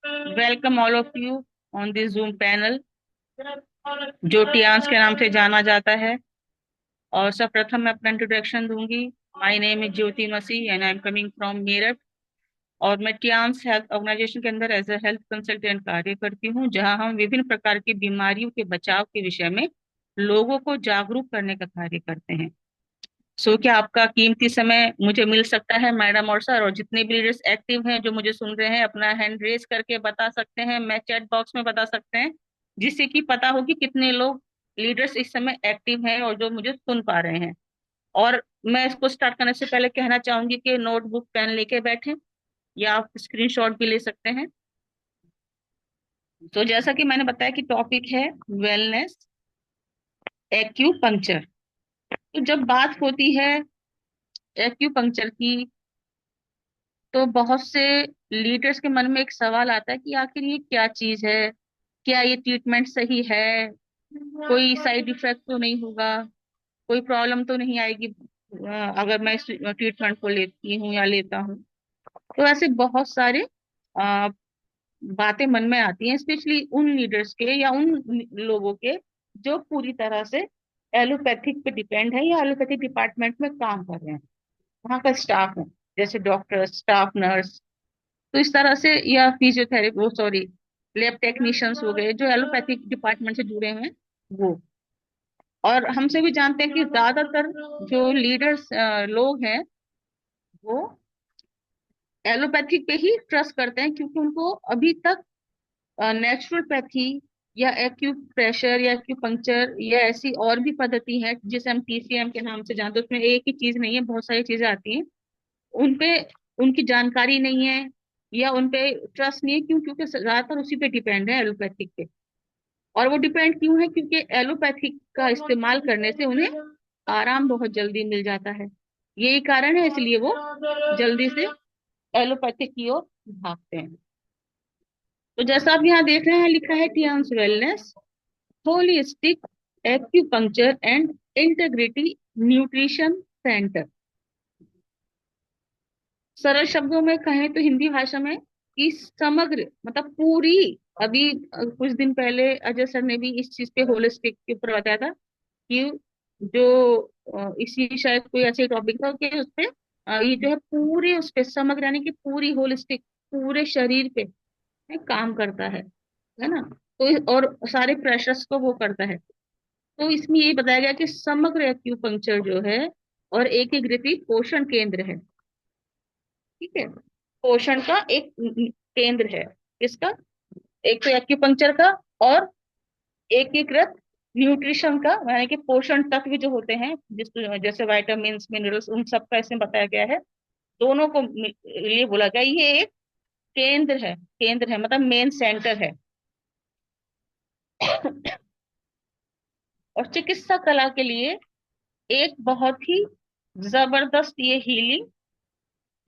Welcome all of you on this zoom panel जो Tiens के नाम से जाना जाता है। और सर्वप्रथम मैं अपना इंट्रोडक्शन दूंगी। My name is Jyoti Masih and I am coming from Meerut. और मैं टियांस हेल्थ ऑर्गेनाइजेशन के अंदर एज ए हेल्थ कंसल्टेंट कार्य करती हूँ, जहां हम विभिन्न प्रकार की बीमारियों के बचाव के विषय में लोगों को जागरूक करने का कार्य करते हैं। क्या आपका कीमती समय मुझे मिल सकता है मैडम और सर? और जितने भी लीडर्स एक्टिव हैं जो मुझे सुन रहे हैं, अपना हैंड रेज करके बता सकते हैं, मैं चैट बॉक्स में बता सकते हैं, जिससे कि पता हो कि कितने लोग लीडर्स इस समय एक्टिव हैं और जो मुझे सुन पा रहे हैं। और मैं इसको स्टार्ट करने से पहले कहना चाहूंगी कि नोटबुक पेन लेके बैठें, या आप स्क्रीनशॉट भी ले सकते हैं। तो जैसा कि मैंने बताया कि टॉपिक है वेलनेस एक्यूपंक्चर। तो जब बात होती है एक्यूपंक्चर की, तो बहुत से लीडर्स के मन में एक सवाल आता है कि आखिर ये क्या चीज है, क्या ये ट्रीटमेंट सही है, कोई साइड इफेक्ट तो नहीं होगा, कोई प्रॉब्लम तो नहीं आएगी अगर मैं इस ट्रीटमेंट को लेती हूँ या लेता हूँ। तो ऐसे बहुत सारे अ, बातें मन में आती हैं, स्पेशली उन लीडर्स के या उन लोगों के जो पूरी तरह से एलोपैथिक पे डिपेंड है या एलोपैथिक डिपार्टमेंट में काम कर रहे हैं, वहाँ का स्टाफ है, जैसे डॉक्टर, स्टाफ नर्स। तो इस तरह से, या फिजियोथेरेपी, वो सॉरी, लैब टेक्नीशियंस हो गए जो एलोपैथिक डिपार्टमेंट से जुड़े हुए हैं, वो। और हमसे भी जानते हैं कि ज्यादातर जो लीडर्स लोग हैं, वो एलोपैथिक पे ही ट्रस्ट करते हैं, क्योंकि उनको अभी तक नेचुरोपैथी या एक्यूप्रेशर या एक्यूपंक्चर या ऐसी और भी पद्धति है जिसे हम टीसीएम के नाम से जानते हैं, उसमें एक ही चीज नहीं है, बहुत सारी चीजें आती हैं, उनपे उनकी जानकारी नहीं है या उनपे ट्रस्ट नहीं है। क्यों? क्योंकि ज्यादातर उसी पे डिपेंड है, एलोपैथिक पे। और वो डिपेंड क्यों है? क्योंकि एलोपैथिक का इस्तेमाल करने से उन्हें आराम बहुत जल्दी मिल जाता है। यही कारण है, इसलिए वो जल्दी से एलोपैथिक की ओर भागते हैं। तो जैसा आप यहाँ देख रहे हैं, लिखा है Tiens wellness holistic acupuncture and integrity nutrition centre. सरल शब्दों में कहें तो हिंदी भाषा में, कि समग्र मतलब पूरी। अभी कुछ दिन पहले अजय सर ने भी इस चीज पे होलिस्टिक के ऊपर बताया था कि जो इसी शायद कोई ऐसे टॉपिक था कि उस पे ये जो है पूरे उस पे समग्र, यानी कि पूरी होलिस्टिक, पूरे शरीर पे काम करता है ना। तो और सारे प्रेशर्स को वो करता है। तो इसमें ये बताया गया कि समग्र एक्यूपंक्चर जो है और एकीकृत पोषण केंद्र है। ठीक है, पोषण का एक केंद्र है। किसका? एक तो एक्यूपंक्चर का, और एकीकृत न्यूट्रिशन का, यानी कि पोषण तत्व जो होते हैं, जिस जैसे विटामिन मिनरल्स, उन सब का इसमें बताया गया है। दोनों को ये बोला गया, ये एक केंद्र है। केंद्र है मतलब मेन सेंटर है। और चिकित्सा कला के लिए एक बहुत ही जबरदस्त ये हीलिंग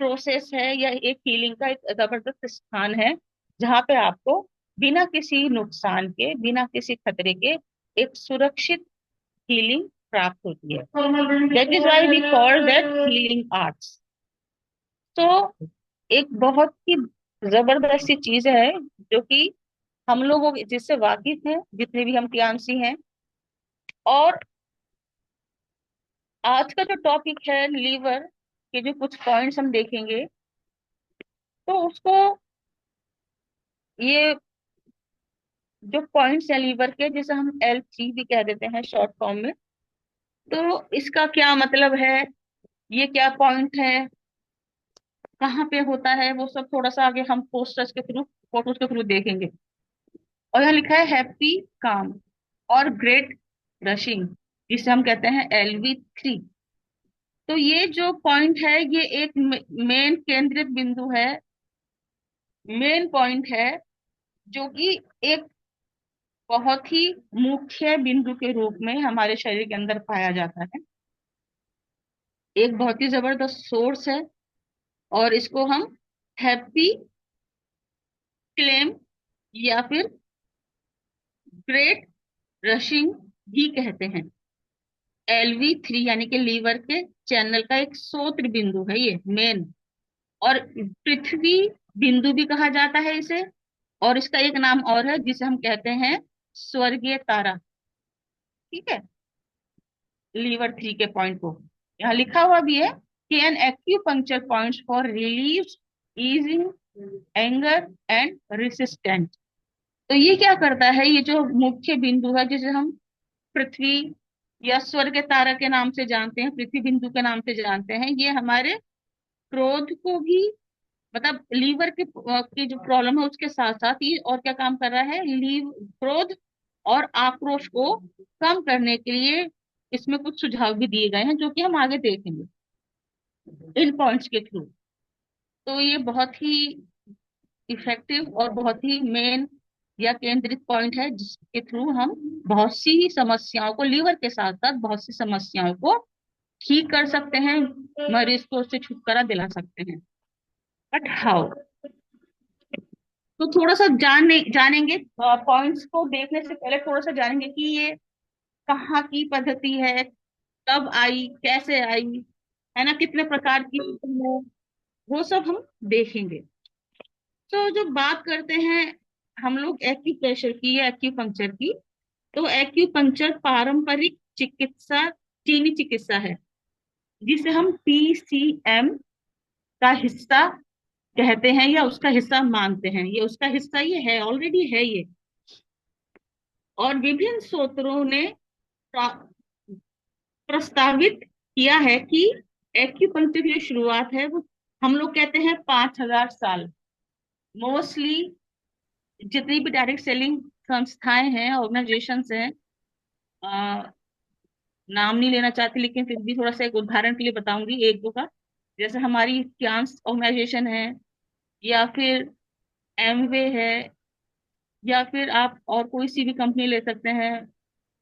प्रोसेस है, या एक हीलिंग का एक जबरदस्त स्थान है, जहाँ पे आपको बिना किसी नुकसान के, बिना किसी खतरे के एक सुरक्षित हीलिंग प्राप्त होती है। That is why we call that healing arts. तो एक बहुत ही जबरदस्त सी चीज है, जो कि हम लोगों जिससे वाकिफ हैं, जितने भी हम टियानसी हैं। और आज का जो टॉपिक है लीवर के, जो कुछ पॉइंट्स हम देखेंगे, तो उसको, ये जो पॉइंट्स हैं लीवर के, जिसे हम L3 भी कह देते हैं शॉर्ट फॉर्म में, तो इसका क्या मतलब है, ये क्या पॉइंट है, कहाँ पे होता है, वो सब थोड़ा सा आगे हम पोस्टर्स के थ्रू, फोटोज के थ्रू देखेंगे। और यहाँ लिखा है हैप्पी, काम और ग्रेट रशिंग, जिसे हम कहते हैं LV3। तो ये जो पॉइंट है, ये एक मेन केंद्रित बिंदु है, मेन पॉइंट है, जो कि एक बहुत ही मुख्य बिंदु के रूप में हमारे शरीर के अंदर पाया जाता है। एक बहुत ही जबरदस्त सोर्स है, और इसको हम हैप्पी क्लेम या फिर ग्रेट रशिंग भी कहते हैं। LV3 यानी कि लीवर के चैनल का एक स्रोत बिंदु है ये मेन। और पृथ्वी बिंदु भी कहा जाता है इसे, और इसका एक नाम और है जिसे हम कहते हैं स्वर्गीय तारा। ठीक है, लीवर 3 के पॉइंट को यहाँ लिखा हुआ भी है कि an acupuncture points for relieve, easing anger and resistant. तो ये क्या करता है, ये जो मुख्य बिंदु है जिसे हम पृथ्वी या स्वर्ग तारा के नाम से जानते हैं, पृथ्वी बिंदु के नाम से जानते हैं, ये हमारे क्रोध को भी, मतलब लीवर के की जो प्रॉब्लम है उसके साथ साथ ये और क्या काम कर रहा है, लीव क्रोध और आक्रोश को कम करने के लिए इसमें कुछ सुझाव भी दिए गए हैं जो कि हम आगे देखेंगे इन पॉइंट्स के थ्रू। तो ये बहुत ही इफेक्टिव और बहुत ही मेन या केंद्रित पॉइंट है जिसके थ्रू हम बहुत सी समस्याओं को, लीवर के साथ साथ बहुत सी समस्याओं को ठीक कर सकते हैं, मरीज को उससे छुटकारा दिला सकते हैं। But how? तो थोड़ा सा जानेंगे पॉइंट्स को देखने से पहले थोड़ा सा जानेंगे कि ये कहाँ की पद्धति है, कब आई, कैसे आई, है ना, कितने प्रकार की है, वो सब हम देखेंगे। तो जो बात करते हैं हम लोग एक्यूप्रेशर की या एक्यूपंक्चर की, तो एक्यूपंक्चर पारंपरिक चिकित्सा, चीनी चिकित्सा है जिसे हम पीसीएम का हिस्सा कहते हैं या उसका हिस्सा मानते हैं। ये उसका हिस्सा ये है, ऑलरेडी है ये। और विभिन्न स्रोतों ने प्रा- प्रस्तावित किया है कि एक्यूपंक्चर की जो शुरुआत है वो हम लोग कहते हैं 5,000 साल। मोस्टली जितनी भी डायरेक्ट सेलिंग संस्थाएं हैं, ऑर्गेनाइजेशंस हैं, अ, नाम नहीं लेना चाहती लेकिन फिर भी थोड़ा सा एक उदाहरण के लिए बताऊंगी एक दो का। जैसे हमारी क्यांस ऑर्गेनाइजेशन है, या फिर एमवे है, या फिर आप और कोई सी भी कंपनी ले सकते हैं,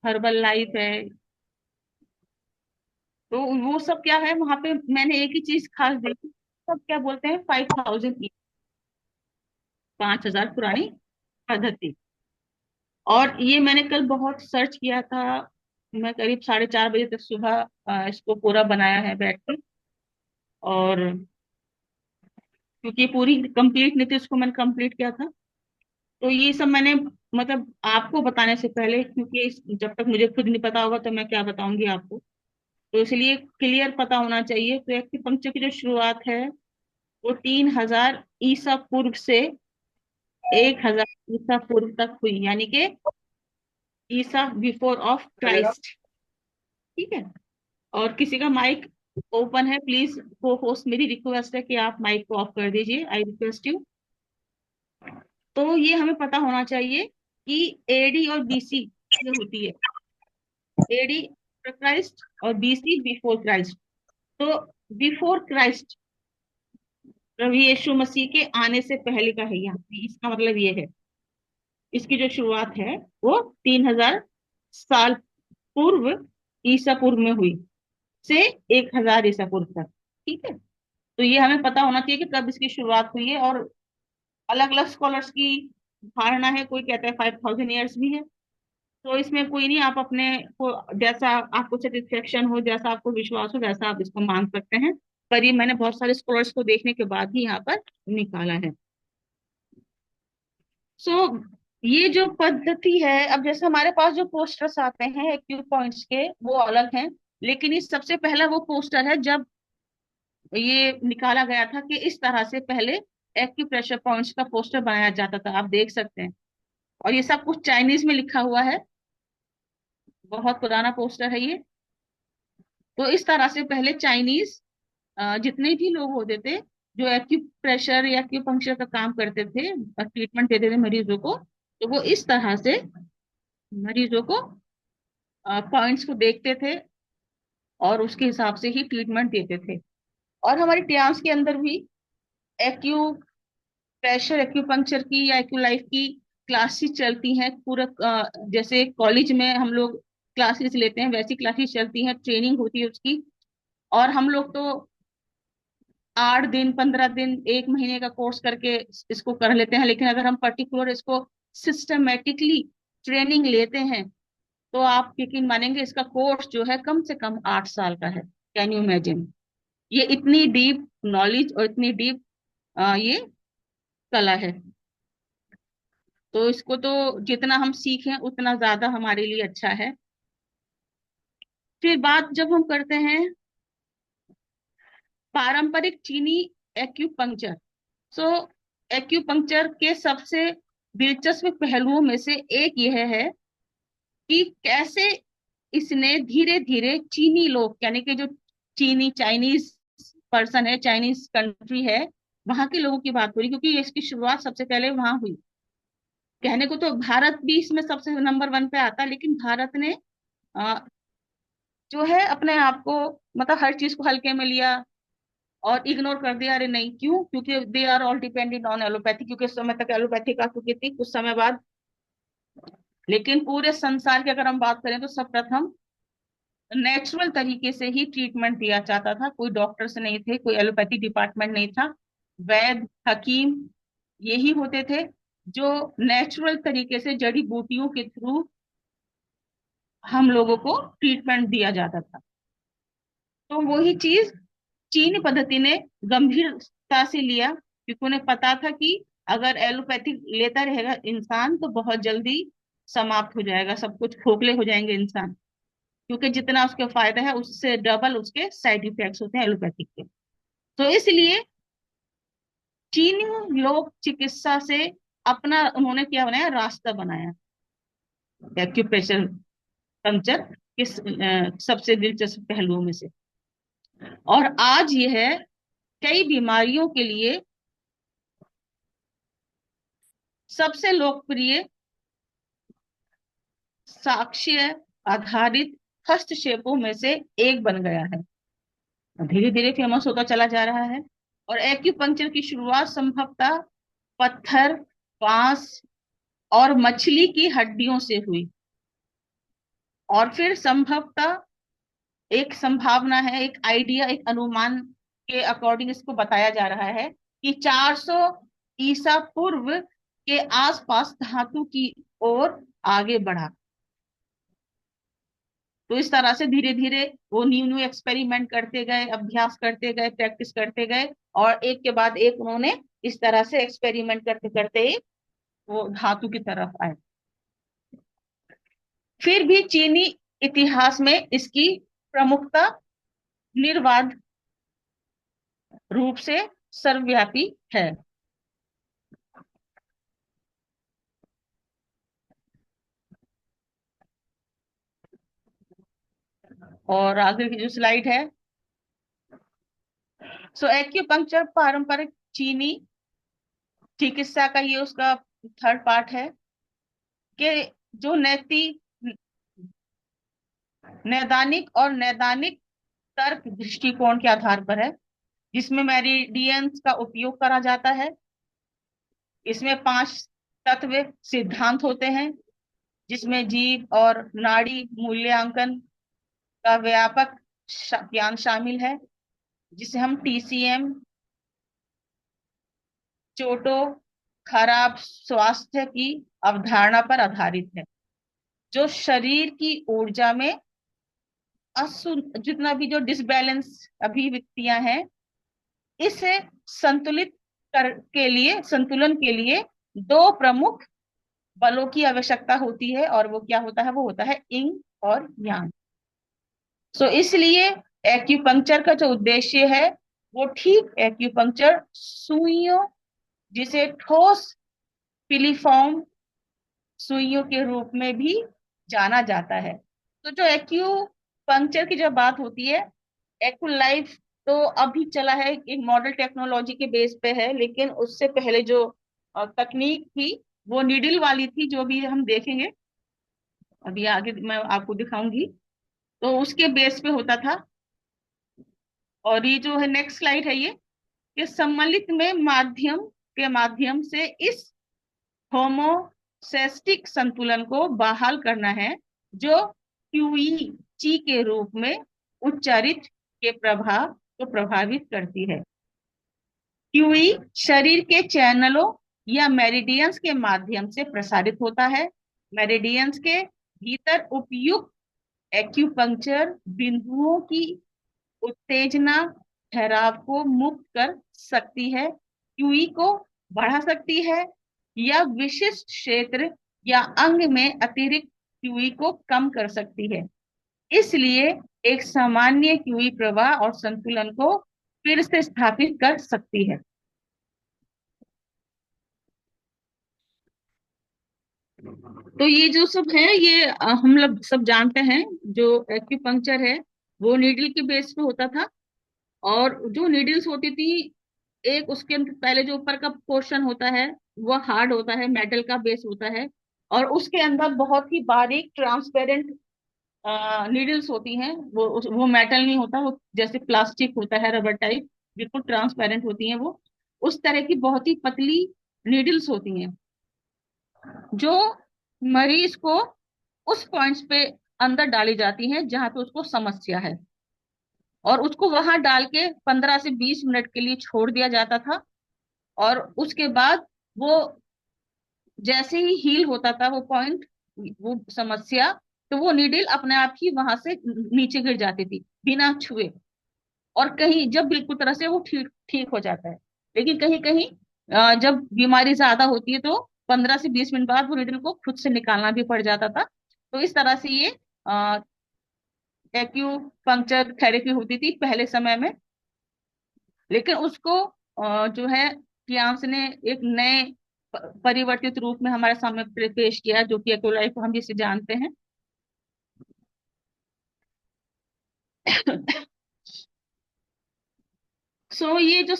हर्बल लाइफ है। तो वो सब क्या है, वहां पे मैंने एक ही चीज खास देखी, सब क्या बोलते हैं, 5,000 की, 5,000 पुरानी पद्धति। और ये मैंने कल बहुत सर्च किया था, मैं करीब 4:30 बजे तक सुबह इसको पूरा बनाया है बैठ के। और क्योंकि पूरी कंप्लीट नहीं थी, उसको मैंने कंप्लीट किया था। तो ये सब मैंने, मतलब आपको बताने से पहले, क्योंकि जब तक मुझे खुद नहीं पता होगा तो मैं क्या बताऊंगी आपको, तो इसलिए क्लियर पता होना चाहिए। तो एक्यूपंक्चर की जो शुरुआत है वो 3,000 ईसा पूर्व से 1,000 ईसा पूर्व तक हुई, यानी कि ईसा बिफोर ऑफ क्राइस्ट। ठीक है। और किसी का माइक ओपन है, प्लीज, को होस्ट मेरी रिक्वेस्ट है कि आप माइक को ऑफ कर दीजिए, आई रिक्वेस्ट यू। तो ये हमें पता होना चाहिए कि एडी और बीसी जो होती है, एडी क्राइस्ट और बीसी बिफोर क्राइस्ट। तो बिफोर क्राइस्ट, प्रभु यीशु मसीह के आने से पहले का है यहाँ पे, इसका मतलब ये है इसकी जो शुरुआत है वो 3,000 साल पूर्व, ईसा पूर्व में हुई, से 1,000 ईसा पूर्व तक। ठीक है। तो ये हमें पता होना चाहिए कि कब इसकी शुरुआत हुई है। और अलग अलग स्कॉलर्स की धारणा है, कोई कहता है 5,000 ईयर्स भी है। तो इसमें कोई नहीं, आप अपने को जैसा आपको सेटिस्फेक्शन हो, जैसा आपको विश्वास हो, वैसा आप इसको मान सकते हैं। पर ये मैंने बहुत सारे स्कॉलर्स को देखने के बाद ही यहाँ पर निकाला है। सो ये जो पद्धति है, अब जैसे हमारे पास जो पोस्टर्स आते हैं एक्यू पॉइंट्स के वो अलग हैं, लेकिन ये सबसे पहला वो पोस्टर है जब ये निकाला गया था कि इस तरह से पहले एक्यूप्रेशर पॉइंट्स का पोस्टर बनाया जाता था, आप देख सकते हैं। और ये सब कुछ चाइनीज में लिखा हुआ है, बहुत पुराना पोस्टर है ये। तो इस तरह से पहले चाइनीज जितने भी लोग होते थे जो एक्यूप्रेशर या एक्यूपंक्चर का काम करते थे, ट्रीटमेंट देते थे मरीजों को, तो वो इस तरह से मरीजों को पॉइंट्स को देखते थे और उसके हिसाब से ही ट्रीटमेंट देते थे। और हमारी ट्रांस के अंदर भी एक्यू प्रेशर एक्यूपंक्चर की या एक्यू लाइफ की क्लासेस चलती हैं पूरा, जैसे कॉलेज में हम लोग क्लासेस लेते हैं वैसी क्लासेस चलती हैं, ट्रेनिंग होती है उसकी। और हम लोग तो 8 दिन, 15 दिन, 1 महीने का कोर्स करके इसको कर लेते हैं, लेकिन अगर हम पर्टिकुलर इसको सिस्टमेटिकली ट्रेनिंग लेते हैं तो आप यकीन मानेंगे इसका कोर्स जो है कम से कम 8 साल का है। Can you imagine? ये इतनी डीप नॉलेज और इतनी डीप ये कला है। तो इसको तो जितना हम सीखें उतना ज्यादा हमारे लिए अच्छा है। फिर बात जब हम करते हैं पारंपरिक चीनी एक्यूपंक्चर। सो एक्यूपंक्चर के सबसे दिलचस्प पहलुओं में से एक यह है कि कैसे इसने धीरे धीरे चीनी लोग, यानी कि जो चीनी चाइनीज पर्सन है, चाइनीज कंट्री है, वहां के लोगों की बात हो रही, क्योंकि इसकी शुरुआत सबसे पहले वहां हुई। कहने को तो भारत भी इसमें सबसे नंबर वन पे आता है, लेकिन भारत ने अ, जो है अपने आप को, मतलब हर चीज को हल्के में लिया और इग्नोर कर दिया। अरे नहीं, क्यों? क्योंकि they are all dependent on allopathy, क्योंकि उस समय तक एलोपैथी आ चुकी थी कुछ समय बाद। लेकिन पूरे संसार की अगर हम बात करें तो सर्वप्रथम नेचुरल तरीके से ही ट्रीटमेंट दिया जाता था। कोई डॉक्टर्स नहीं थे, कोई एलोपैथी डिपार्टमेंट नहीं था। वैद्य, हकीम यही होते थे जो नेचुरल तरीके से जड़ी बूटियों के थ्रू हम लोगों को ट्रीटमेंट दिया जाता था। तो वही चीज चीनी पद्धति ने गंभीरता से लिया, क्योंकि उन्हें पता था कि अगर एलोपैथिक लेता रहेगा इंसान तो बहुत जल्दी समाप्त हो जाएगा, सब कुछ खोखले हो जाएंगे इंसान। क्योंकि जितना उसके फायदा है उससे डबल उसके साइड इफेक्ट्स होते हैं एलोपैथिक के। तो इसलिए चीनी लोग चिकित्सा से अपना उन्होंने क्या बनाया, रास्ता बनाया एक्यूप्रेशर पंक्चर के सबसे दिलचस्प पहलुओं में से। और आज यह कई बीमारियों के लिए सबसे लोकप्रिय साक्ष्य आधारित हस्तक्षेपों में से एक बन गया है, धीरे धीरे फेमस होता चला जा रहा है। और एक्यूपंक्चर की शुरुआत संभवतः पत्थर, बांस और मछली की हड्डियों से हुई। और फिर संभवतः एक संभावना है, एक आइडिया, एक अनुमान के अकॉर्डिंग इसको बताया जा रहा है कि 400 ईसा पूर्व के आसपास धातु की ओर आगे बढ़ा। तो इस तरह से धीरे धीरे वो न्यू न्यू एक्सपेरिमेंट करते गए, अभ्यास करते गए, प्रैक्टिस करते गए, और एक के बाद एक उन्होंने इस तरह से एक्सपेरिमेंट करते करते ही वो धातु की तरफ आए। फिर भी चीनी इतिहास में इसकी प्रमुखता निर्वाध रूप से सर्वव्यापी है। और आगे की जो स्लाइड है, सो एक्यूपंक्चर पारंपरिक चीनी चिकित्सा का ये उसका थर्ड पार्ट है कि जो नैदानिक और नैदानिक तर्क दृष्टिकोण के आधार पर है, जिसमें मेरिडियंस का उपयोग करा जाता है। इसमें 5 तत्व सिद्धांत होते हैं, जिसमें जीव और नाड़ी मूल्यांकन का व्यापक ज्ञान शामिल है, जिसे हम टीसीएम, चोटों, खराब स्वास्थ्य की अवधारणा पर आधारित है, जो शरीर की ऊर्जा में जितना भी जो डिसबैलेंस अभिव्यक्तियां हैं, इसे संतुलित कर के लिए, संतुलन के लिए दो प्रमुख बलों की आवश्यकता होती है, और वो क्या होता है, वो होता है इंग और यांग। सो इसलिए एक्यूपंक्चर का जो उद्देश्य है, वो ठीक एक्यूपंक्चर सुइयों, जिसे ठोस पिलीफॉर्म सुइयों के रूप में भी जाना जाता है। तो जो एक्यूपंक्चर की जब बात होती है, एक्यू लाइफ तो अभी चला है, एक मॉडल टेक्नोलॉजी के बेस पे है, लेकिन उससे पहले जो तकनीक थी वो निडिल वाली थी, जो भी हम देखेंगे अभी आगे मैं आपको दिखाऊंगी। तो उसके बेस पे होता था। और ये जो है नेक्स्ट स्लाइड है, ये कि सम्मिलित में माध्यम के माध्यम से इस होमोसेस्टिक संतुलन को बहाल करना है, जो क्यूई ची के रूप में उच्चारित के प्रभाव को प्रभावित करती है। क्यूई शरीर के चैनलों या मेरिडियंस के माध्यम से प्रसारित होता है। मेरिडियंस के भीतर उपयुक्त एक्यूपंक्चर बिंदुओं की उत्तेजना ठहराव को मुक्त कर सकती है, क्यूई को बढ़ा सकती है, या विशिष्ट क्षेत्र या अंग में अतिरिक्त क्यूई को कम कर सकती है। इसलिए एक सामान्य क्यूई प्रवाह और संतुलन को फिर से स्थापित कर सकती है। तो ये जो सब है ये हम लोग सब जानते हैं। जो एक्यूपंक्चर है वो नीडल के बेस पे होता था। और जो नीडल्स होती थी, एक उसके अंदर पहले जो ऊपर का पोर्शन होता है वो हार्ड होता है, मेटल का बेस होता है। और उसके अंदर बहुत ही बारीक ट्रांसपेरेंट नीडल्स होती हैं। वो मेटल नहीं होता, वो जैसे प्लास्टिक होता है, रबर टाइप, बिल्कुल ट्रांसपेरेंट होती हैं वो। उस तरह की बहुत ही पतली नीडल्स होती हैं, जो मरीज को उस पॉइंट्स पे अंदर डाली जाती हैं जहां पे उसको समस्या है। और उसको वहां डाल के 15 से 20 मिनट के लिए छोड़ दिया जाता था। और उसके बाद वो जैसे ही हील होता था वो पॉइंट, वो समस्या, तो वो नीडल अपने आप ही वहां से नीचे गिर जाती थी बिना छुए। और कहीं जब बिल्कुल तरह से वो ठीक ठीक हो जाता है। लेकिन कहीं कहीं जब बीमारी ज्यादा होती है तो 15 से 20 मिनट बाद वो नीडल को खुद से निकालना भी पड़ जाता था। तो इस तरह से ये एक्यूपंक्चर थेरेपी होती थी पहले समय में। लेकिन उसको जो है कियांस ने एक नए परिवर्तित रूप में हमारे सामने पेश किया, जो कि एक्यूलाइफ हम जिसे जानते हैं। सो ये जो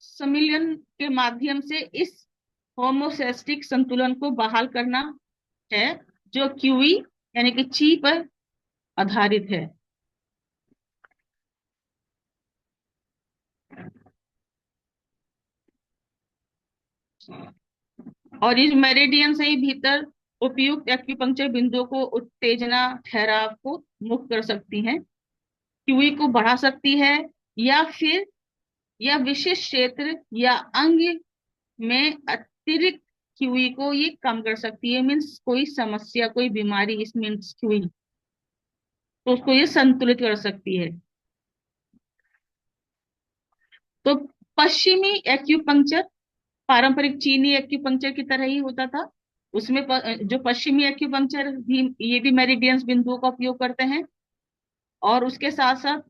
सम्मिलन के माध्यम से इस होमोसेस्टिक संतुलन को बहाल करना है, जो क्यूई यानी कि ची पर आधारित है। और इस मेरिडियन से ही भीतर उपयुक्त एक्यूपंक्चर बिंदुओं को उत्तेजना ठहराव को मुक्त कर सकती हैं, क्यूई को बढ़ा सकती है, या फिर या विशिष्ट क्षेत्र या अंग में अतिरिक्त क्यूई को ये कम कर सकती है। मीन्स कोई समस्या, कोई बीमारी, इस मीन्स क्यूई, तो उसको ये संतुलित कर सकती है। तो पश्चिमी एक्यूपंक्चर पारंपरिक चीनी एक्यूपंक्चर की तरह ही होता था। उसमें जो पश्चिमी एक्यूपंक्चर भी, ये भी मेरिडियंस बिंदुओं का उपयोग करते हैं। और उसके साथ साथ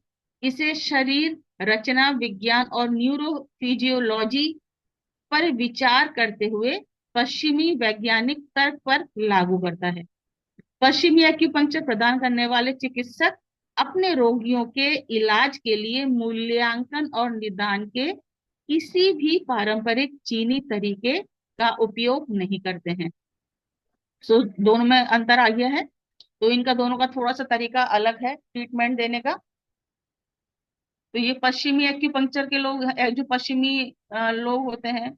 इसे शरीर रचना विज्ञान और न्यूरोफिजियोलॉजी पर विचार करते हुए पश्चिमी वैज्ञानिक तर्क पर लागू करता है। पश्चिमी एक्यूपंक्चर प्रदान करने वाले चिकित्सक अपने रोगियों के इलाज के लिए मूल्यांकन और निदान के किसी भी पारंपरिक चीनी तरीके का उपयोग नहीं करते हैं। सो दोनों में अंतर आ गया है। तो इनका दोनों का थोड़ा सा तरीका अलग है ट्रीटमेंट देने का। तो ये पश्चिमी एक्यूपंक्चर के लोग, जो पश्चिमी लोग होते हैं,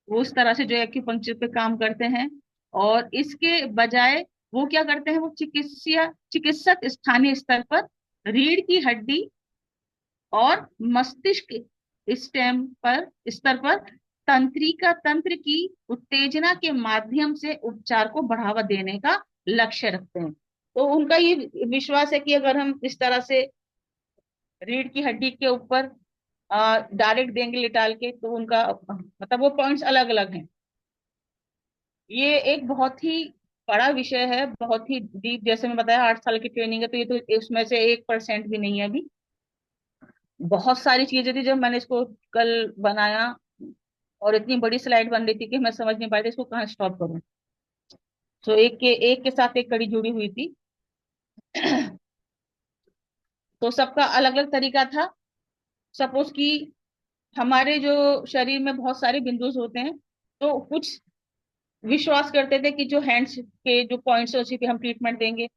वो उस तरह से जो एक्यूपंक्चर पे काम करते हैं। और इसके बजाय वो क्या करते हैं, वो चिकित्सक स्थानीय स्तर पर रीढ़ की हड्डी और मस्तिष्क स्टेम पर स्तर पर तंत्रिका तंत्र की उत्तेजना के माध्यम से उपचार को बढ़ावा देने का लक्ष्य रखते हैं। तो उनका ये विश्वास है कि अगर हम इस तरह से रीढ़ की हड्डी के ऊपर डायरेक्ट देंगे लिटाल के, तो उनका मतलब वो पॉइंट्स अलग अलग हैं। ये एक बहुत ही बड़ा विषय है, बहुत ही डीप। जैसे मैं बताया 8 साल की ट्रेनिंग है, तो ये तो उसमें से 1% भी नहीं है अभी। बहुत सारी चीजें थी जब मैंने इसको कल बनाया, और इतनी बड़ी स्लाइड बन रही थी कि मैं समझ नहीं पाई थी इसको कहाँ स्टॉप करूं। तो एक के साथ एक कड़ी जुड़ी हुई थी। तो सबका अलग अलग तरीका था। सपोज कि हमारे जो शरीर में बहुत सारे बिंदु होते हैं, तो कुछ विश्वास करते थे कि जो हैंड्स के जो पॉइंट्स है उसी पे हम ट्रीटमेंट देंगे।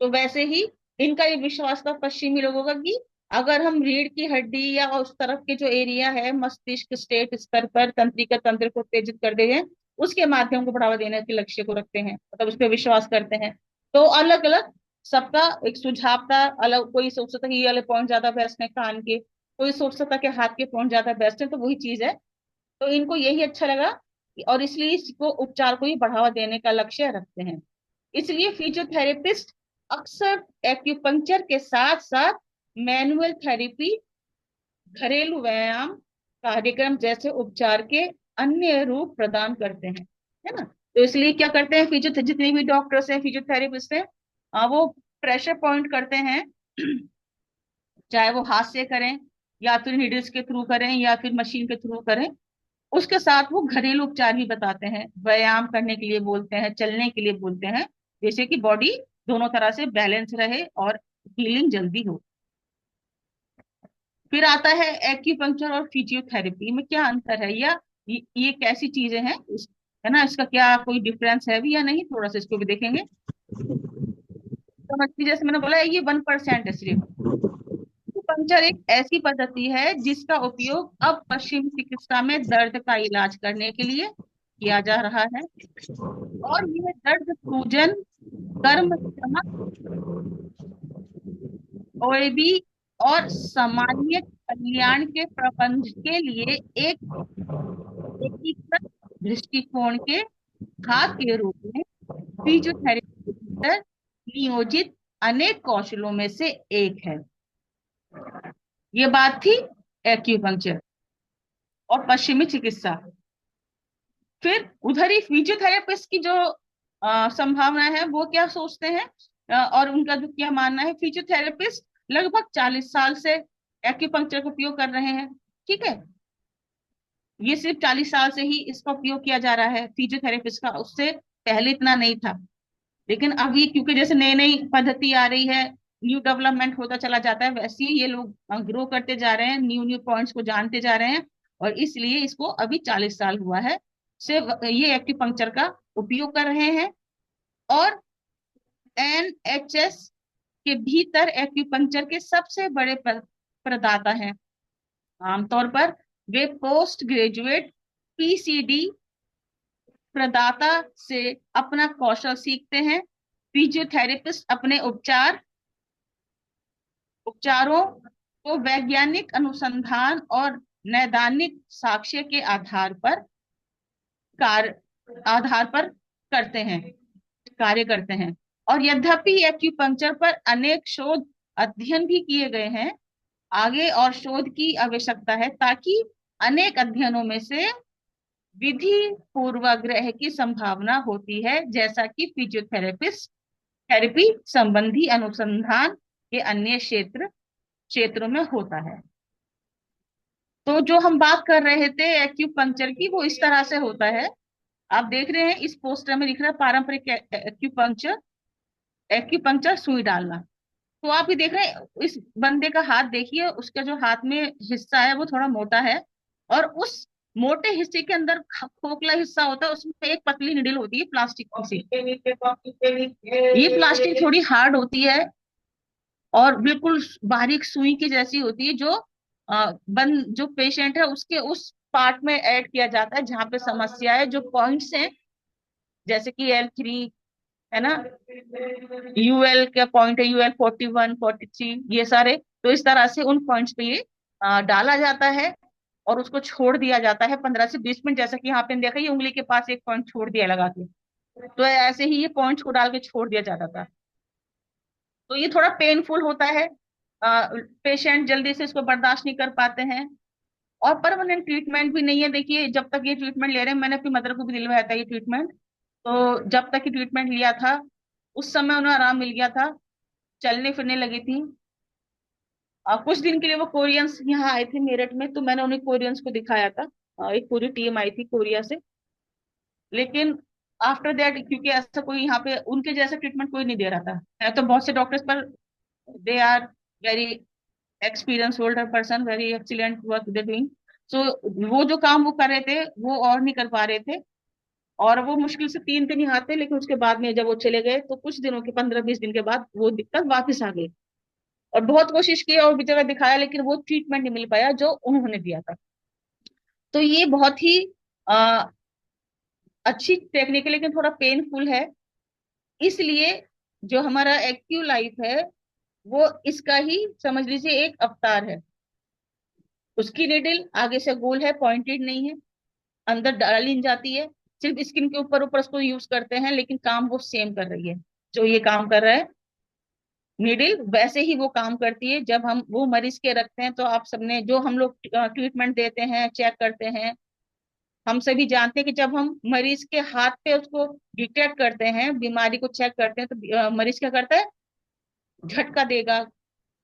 तो वैसे ही इनका ये विश्वास था पश्चिमी लोगों का कि अगर हम रीढ़ की हड्डी या उस तरफ के जो एरिया है मस्तिष्क स्टेट स्तर पर तंत्रिका तंत्र को उत्तेजित कर दे हैं, उसके माध्यम को बढ़ावा देने के लक्ष्य को रखते हैं, मतलब उस पर विश्वास करते हैं। तो अलग अलग सबका एक सुझाव था अलग। कोई सोचता था कि ये वाले पॉइंट ज्यादा बेस्ट है कान के, कोई सोचता था कि हाथ के पॉइंट ज्यादा बेस्ट है। तो वही चीज है। तो इनको यही अच्छा लगा, और इसलिए इसको उपचार को ही बढ़ावा देने का लक्ष्य रखते हैं। इसलिए फिजियोथेरेपिस्ट अक्सर एक्यूपंक्चर के साथ साथ मैनुअल थेरेपी, घरेलू व्यायाम कार्यक्रम जैसे उपचार के अन्य रूप प्रदान करते हैं, है ना। तो इसलिए क्या करते हैं, फिजियो जितने भी डॉक्टर्स हैं, फिजियोथेरेपिस्ट हैं, वो प्रेशर पॉइंट करते हैं। चाहे वो हाथ से करें, या फिर नीडल्स के थ्रू करें, या फिर मशीन के थ्रू करें। उसके साथ वो घरेलू उपचार भी बताते हैं, व्यायाम करने के लिए बोलते हैं, चलने के लिए बोलते हैं, जैसे कि बॉडी दोनों तरह से बैलेंस रहे और हीलिंग जल्दी हो। फिर आता है एक्यूपंक्चर और फिजियोथेरेपी में क्या अंतर है, या ये कैसी चीजें हैं है ना, इसका क्या कोई डिफरेंस है भी या नहीं, थोड़ा सा इसको भी देखेंगे। तो मछली जैसे मैंने बोला, ये 1% है सिर्फ। एक्यूपंक्चर एक ऐसी पद्धति है जिसका उपयोग अब पश्चिमी चिकित्सा में दर्द का इलाज करने के लिए किया जा रहा है। और यह दर्द सूजन, गर्म स्टमक, ओएबी और सामान्य कल्याण के प्रबंध के लिए एक एकीकृत दृष्टिकोण के भाग के रूप में फिजियोथेरेपी के भीतर नियोजित अनेक कौशलों में से एक है। ये बात थी एक्यूपंक्चर और पश्चिमी चिकित्सा। फिर उधर ही फिजियोथेरेपिस्ट की जो संभावना है, वो क्या सोचते हैं, और उनका जो क्या मानना है, फिजियोथेरेपिस्ट लगभग 40 साल से एक्यूपंक्चर का उपयोग कर रहे हैं। ठीक है, ये सिर्फ 40 साल से ही इसका उपयोग किया जा रहा है फिजियोथेरेपिस्ट का, उससे पहले इतना नहीं था। लेकिन अभी क्योंकि जैसे नई नई पद्धति आ रही है, न्यू डेवलपमेंट होता चला जाता है, वैसे ही ये लोग ग्रो करते जा रहे हैं, न्यू न्यू पॉइंट्स को जानते जा रहे हैं। और इसलिए इसको अभी 40 साल हुआ है से ये एक्यूपंक्चर का उपयोग कर रहे हैं। और एनएचएस के भीतर एक्यूपंक्चर के सबसे बड़े प्रदाता हैं। आमतौर पर वे पोस्ट ग्रेजुएट पीसीडी प्रदाता से अपना कौशल सीखते हैं। फिजियोथेरेपिस्ट अपने उपचारों को वैज्ञानिक अनुसंधान और नैदानिक साक्ष्य के आधार पर करते हैं, कार्य करते हैं। और यद्यपि एक्यूपंक्चर पर अनेक शोध अध्ययन भी किए गए हैं, आगे और शोध की आवश्यकता है, ताकि अनेक अध्ययनों में से विधि पूर्वाग्रह की संभावना होती है, जैसा कि फिजियोथेरेपिस्ट थेरेपी संबंधी अनुसंधान के अन्य क्षेत्रों में होता है। तो जो हम बात कर रहे थे एक्यूपंक्चर की, वो इस तरह से होता है। आप देख रहे हैं इस पोस्टर में लिख रहा है पारंपरिक एक्यूपंक्चर, एक्यूपंक्चर सुई डालना। तो आप ये देख रहे हैं, इस बंदे का हाथ देखिए, उसका जो हाथ में हिस्सा है वो थोड़ा मोटा है, और उस मोटे हिस्से के अंदर खोखला हिस्सा होता है, उसमें एक पतली निडल होती है प्लास्टिक की सी। ये प्लास्टिक थोड़ी हार्ड होती है और बिल्कुल बारीक सुई की जैसी होती है, जो जो पेशेंट है उसके उस पार्ट में ऐड किया जाता है जहां पे समस्या है, जो पॉइंट्स हैं, जैसे कि L3, है ना, यूएल का पॉइंट है, UL41, 43, ये सारे। तो इस तरह से उन पॉइंट्स पे ये डाला जाता है और उसको छोड़ दिया जाता है 15 से 20 मिनट, जैसा कि यहाँ पे देखा, ये उंगली के पास एक पॉइंट छोड़ दिया लगा के। तो ऐसे ही ये पॉइंट्स को डाल के छोड़ दिया जाता था। तो ये थोड़ा पेनफुल होता है, पेशेंट जल्दी से इसको बर्दाश्त नहीं कर पाते हैं। और परमानेंट ट्रीटमेंट भी नहीं है। देखिए, जब तक ये ट्रीटमेंट ले रहे हैं, मैंने अपनी मदर को भी दिलवाया था ये ट्रीटमेंट, तो जब तक ये ट्रीटमेंट लिया था, उस समय उन्हें आराम मिल गया था, चलने फिरने लगी थी। कुछ दिन के लिए वो कोरियंस यहाँ आए थे मेरठ में, तो मैंने उन्हें कोरियंस को दिखाया था। एक पूरी टीम आई थी कोरिया से। लेकिन आफ्टर दैट, क्योंकि ऐसा कोई यहाँ पे उनके जैसा ट्रीटमेंट कोई नहीं दे रहा था, है तो बहुत से डॉक्टर्स, पर they are very experience holder person, very excellent work they doing. So वो जो काम वो कर रहे थे, वो और नहीं कर पा रहे थे। और वो मुश्किल से 3 दिन ही आते, लेकिन उसके बाद में जब वो चले गए, तो कुछ दिनों के 15-20 दिन के बाद वो दिक्कत वापस आ गई। और बहुत कोशिश की और भी जगह दिखाया, लेकिन वो ट्रीटमेंट नहीं मिल पाया जो उन्होंने दिया था। तो ये बहुत ही आ, अच्छी टेक्निक है, लेकिन थोड़ा पेनफुल है। इसलिए जो हमारा एक्यू लाइफ है, वो इसका ही समझ लीजिए एक अवतार है। उसकी निडल आगे से गोल है, पॉइंटेड नहीं है, अंदर डाली जाती है, सिर्फ स्किन के ऊपर ऊपर उसको यूज करते हैं, लेकिन काम वो सेम कर रही है जो ये काम कर रहा है नीडल वैसे ही वो काम करती है। जब हम वो मरीज के रखते हैं तो आप सबने जो हम लोग ट्रीटमेंट देते हैं, चेक करते हैं, हम सभी जानते हैं कि जब हम मरीज के हाथ पे उसको डिटेक्ट करते हैं, बीमारी को चेक करते हैं, तो मरीज क्या करता है, झटका देगा,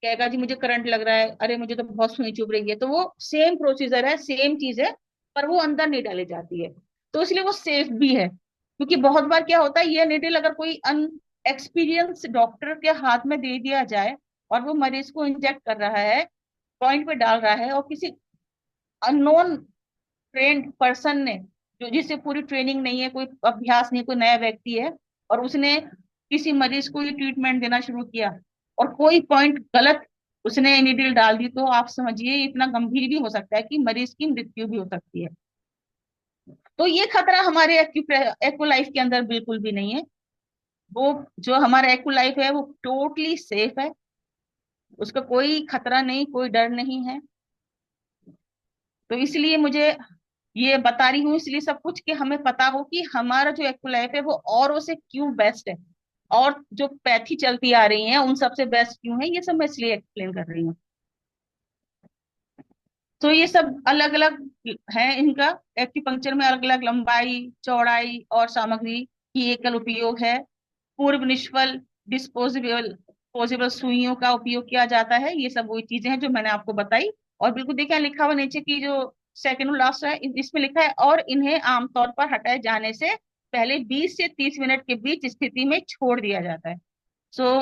कहेगा जी मुझे करंट लग रहा है, अरे मुझे तो बहुत सुई चुभ रही है। तो वो सेम प्रोसीजर है, सेम चीज है, पर वो अंदर नहीं डाली जाती है। तो इसलिए वो सेफ भी है, क्योंकि बहुत बार क्या होता है, ये निडल अगर कोई अन एक्सपीरियंस डॉक्टर के हाथ में दे दिया जाए और वो मरीज को इंजेक्ट कर रहा है, पॉइंट पे डाल रहा है, और किसी अननोन ट्रेंड पर्सन ने, जो जिससे पूरी ट्रेनिंग नहीं है, कोई अभ्यास नहीं, कोई नया व्यक्ति है, और उसने किसी मरीज को ये ट्रीटमेंट देना शुरू किया और कोई पॉइंट गलत उसने नीडल डाल दी, तो आप समझिए इतना गंभीर भी हो सकता है कि मरीज की मृत्यु भी हो सकती है। तो ये खतरा हमारे एक्यू लाइफ के अंदर बिल्कुल भी नहीं है। वो जो हमारा एक्यू लाइफ है वो टोटली सेफ है, उसका कोई खतरा नहीं, कोई डर नहीं है। तो इसलिए मुझे ये बता रही हूँ, इसलिए सब कुछ, कि हमें पता हो कि हमारा जो एक्टिव लाइफ है वो औरों से क्यों बेस्ट है, और जो पैथी चलती आ रही है उन सबसे बेस्ट क्यों है, ये सब मैं इसलिए एक्सप्लेन कर रही हूँ। तो ये सब अलग अलग है इनका। एक्यूपंक्चर में अलग अलग लंबाई, चौड़ाई और सामग्री की एकल उपयोग है। पूर्व निष्फल डिस्पोजेबल पोजेबल सुइयों का उपयोग किया जाता है। ये सब वही चीजें हैं जो मैंने आपको बताई। और बिल्कुल देखिए लिखा हुआ नीचे की जो सेकंड लास्ट है, इसमें लिखा है, और इन्हें आमतौर पर हटाए जाने से पहले 20 से 30 मिनट के बीच स्थिति में छोड़ दिया जाता है।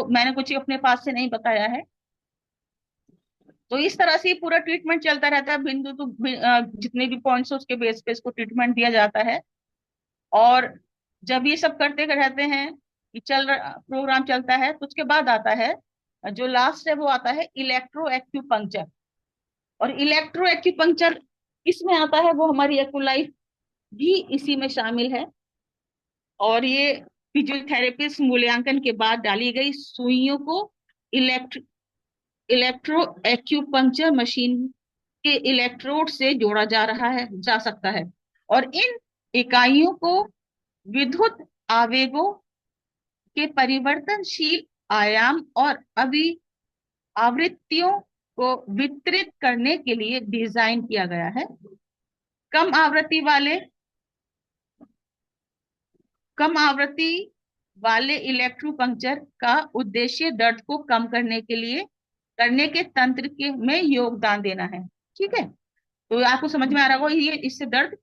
मैंने कुछ अपने पास से नहीं बताया है। तो इस तरह से पूरा ट्रीटमेंट चलता रहता है, बिंदु तो जितने भी पॉइंट्स उसके बेस पे इसको ट्रीटमेंट दिया जाता है। और जब ये सब करते रहते हैं, ये प्रोग्राम चलता है, तो उसके बाद आता है, जो लास्ट है वो आता है इलेक्ट्रो एक्यूपंक्चर। और इलेक्ट्रो एक्यूपंक्चर इसमें आता है, वो हमारी एक्यू लाइफ भी इसी में शामिल है। और ये फिजियोथेरेपिस्ट मूल्यांकन के बाद डाली गई सुइयों को इलेक्ट्रो इलेक्ट्रो एक्यूपंक्चर मशीन के इलेक्ट्रोड से जोड़ा जा सकता है। और इन इकाइयों को विद्युत आवेगों के परिवर्तनशील आयाम और अभी आवृत्तियों को वितरित करने के लिए डिजाइन किया गया है। कम आवृत्ति वाले कम आवृत्ति वाले इलेक्ट्रोपंक्चर का उद्देश्य दर्द को कम करने के तंत्र के में योगदान देना है। ठीक है, तो आपको समझ में आ रहा होगा, ये इससे दर्द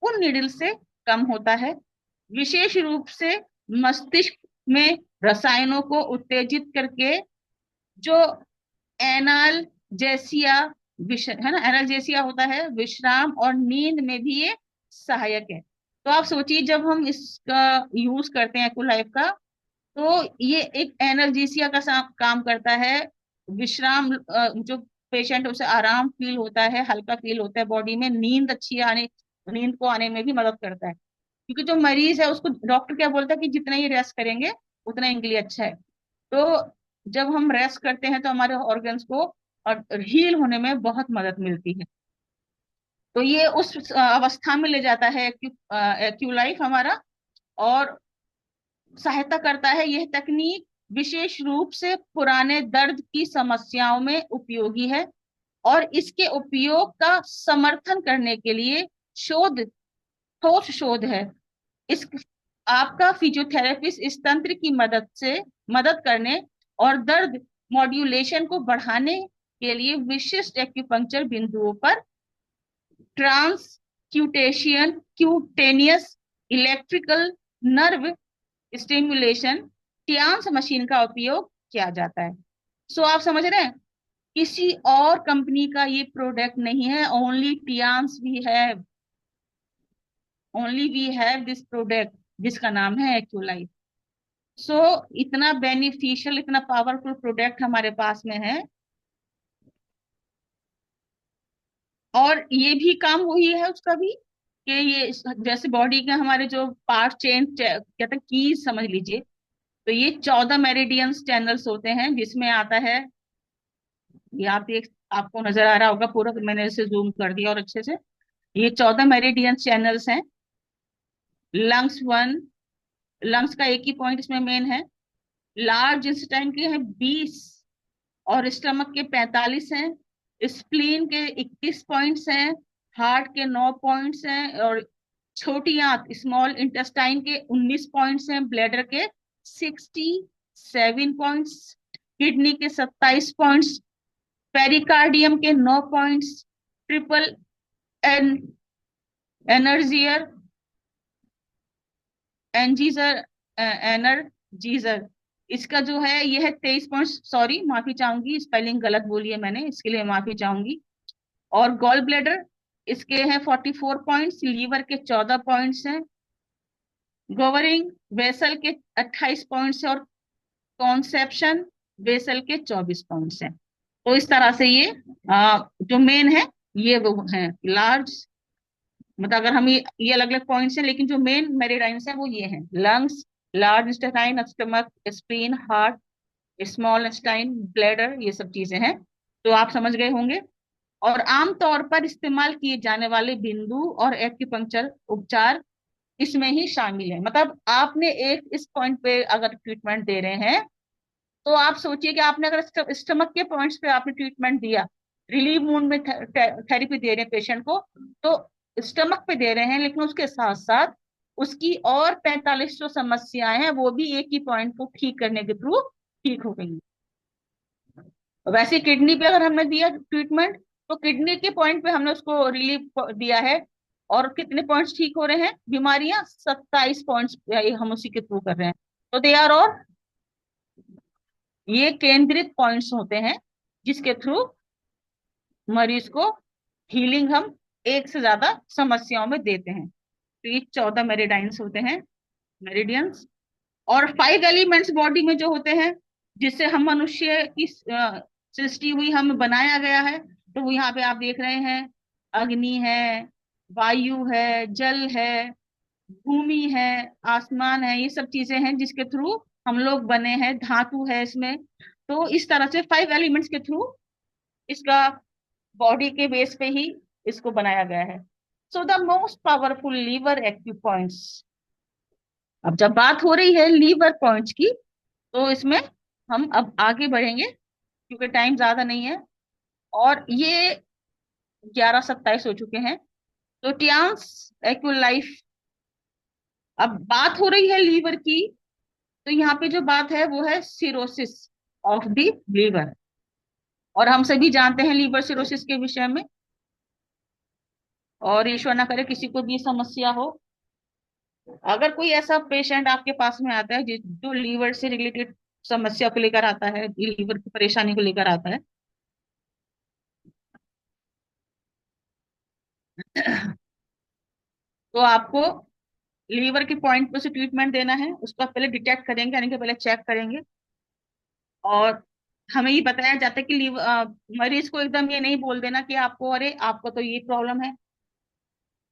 उन नीडल से कम होता है। विशेष रूप से मस्तिष्क में रसायनों को उत्तेजित करके, जो एनाल्जेसिया है ना, एनाल्जेसिया होता है, विश्राम और नींद में भी ये सहायक है। तो आप सोचिए जब हम इसका यूज करते हैं एक्यूलाइफ का, तो ये एक एनाल्जेसिया का काम करता है। विश्राम, जो पेशेंट उसे आराम फील होता है, हल्का फील होता है बॉडी में, नींद को आने में भी मदद करता है। क्योंकि जो मरीज है उसको डॉक्टर क्या बोलता है कि जितना ही रेस्ट करेंगे उतना इनके लिए अच्छा है। तो जब हम रेस्ट करते हैं तो हमारे ऑर्गन्स को और हील होने में बहुत मदद मिलती है। तो ये उस अवस्था में ले जाता है एक्यू लाइफ हमारा, और सहायता करता है। यह तकनीक विशेष रूप से पुराने दर्द की समस्याओं में उपयोगी है, और इसके उपयोग का समर्थन करने के लिए शोध ठोस शोध है। इस आपका फिजियोथेरेपिस्ट इस तंत्र की मदद करने और दर्द मॉड्यूलेशन को बढ़ाने के लिए विशिष्ट एक्यूपंक्चर बिंदुओं पर cutaneous electrical nerve stimulation TENS machine का उपयोग किया जाता है। आप समझ रहे हैं, किसी और कंपनी का ये प्रोडक्ट नहीं है, only we have this product, जिसका नाम है एक्यूलाइफ। सो इतना बेनिफिशियल, इतना पावरफुल प्रोडक्ट हमारे पास में है। और ये भी काम वही है उसका भी, कि ये जैसे बॉडी के हमारे जो पार्ट चेन कहते हैं कीज समझ लीजिए। तो ये 14 मेरिडियंस चैनल्स होते हैं, जिसमें आता है, ये आपको नजर आ रहा होगा पूरा, तो मैंने इसे जूम कर दिया और अच्छे से। ये 14 मेरिडियंस चैनल्स हैं। लंग्स वन लंग्स का एक ही पॉइंट इसमें मेन है, लार्ज इंटेस्टाइन के हैं 20 और स्टमक के 45 हैं। स्प्लीन के 21 पॉइंट्स हैं। हार्ट के 9 पॉइंट्स हैं। और छोटी आंत स्मॉल इंटेस्टाइन के 19 पॉइंट्स हैं। ब्लैडर के 67 पॉइंट्स। किडनी के 27 पॉइंट्स। पेरिकार्डियम के 9 पॉइंट्स। ट्रिपल एन एनर्जियर एनजीजर एनर्जीजर इसका जो है यह है 23 पॉइंट्स। सॉरी, माफी चाहूंगी, स्पेलिंग गलत बोली है मैंने, इसके लिए माफी चाहूंगी। और गॉल ब्लैडर इसके हैं 44 पॉइंट्स। लीवर के 14 पॉइंट्स हैं। गोवरिंग वेसल के 28 पॉइंट्स है। और कॉन्सेप्शन वेसल के 24 पॉइंट्स हैं। तो इस तरह से ये जो मेन है ये वो है लार्ज, मतलब अगर हम ये अलग अलग पॉइंट्स हैं, लेकिन जो मेन मेरिडाइन्स है वो ये हैं: lungs, large intestine, stomach, spleen, heart, small intestine, bladder, ये सब चीजें हैं। तो आप समझ गए होंगे। और आमतौर पर इस्तेमाल किए जाने वाले बिंदु और एक्यूपंक्चर उपचार इसमें ही शामिल है। मतलब आपने एक इस पॉइंट पे अगर ट्रीटमेंट दे रहे हैं, तो आप सोचिए कि आपने अगर स्टमक के पॉइंट्स पे आपने ट्रीटमेंट दिया, रिलीव मूड में थेरेपी दे रहे हैं पेशेंट को, तो स्टमक पे दे रहे हैं, लेकिन उसके साथ साथ उसकी और 45 जो समस्याएं हैं वो भी एक ही पॉइंट को ठीक करने के थ्रू ठीक हो गई। वैसे किडनी पे अगर हमने दिया ट्रीटमेंट, तो किडनी के पॉइंट पे हमने उसको रिलीफ दिया है। और कितने पॉइंट्स ठीक हो रहे हैं बीमारियां? 27 पॉइंट्स हम उसी के थ्रू कर रहे हैं। तो दे आर और ये केंद्रित पॉइंट्स होते हैं जिसके थ्रू मरीज को हीलिंग हम एक से ज्यादा समस्याओं में देते हैं। तो ये 14 मेरिडाइंस होते हैं, मेरिडियंस। और 5 एलिमेंट्स बॉडी में जो होते हैं, जिससे हम मनुष्य की सृष्टि हुई, हमें बनाया गया है। तो वो यहाँ पे आप देख रहे हैं: अग्नि है, वायु है, जल है, भूमि है, आसमान है, ये सब चीजें हैं जिसके थ्रू हम लोग बने हैं। धातु है इसमें। तो इस तरह से 5 एलिमेंट्स के थ्रू इसका बॉडी के बेस पे ही इसको बनाया गया है। So the most powerful liver active points. अब जब बात हो रही है लीवर पॉइंट्स की, तो इसमें हम अब आगे बढ़ेंगे क्योंकि टाइम ज्यादा नहीं है। और ये 11:27 हो चुके हैं। तो टियान्स एक्युलाइफ, अब बात हो रही है लीवर की, तो यहाँ पे जो बात है वो है सिरोसिस ऑफ द लीवर। और हम सभी जानते हैं लीवर सिरोसिस के विषय में। और ईश्वर ना करे किसी को भी समस्या हो। अगर कोई ऐसा पेशेंट आपके पास में आता है जो लीवर से रिलेटेड समस्या को लेकर आता है, लीवर की परेशानी को लेकर आता है, तो आपको लीवर के पॉइंट पे से ट्रीटमेंट देना है। उसको आप पहले डिटेक्ट करेंगे, यानी कि पहले चेक करेंगे। और हमें ये बताया जाता है कि मरीज को एकदम ये नहीं बोल देना कि आपको, अरे आपको तो ये प्रॉब्लम है,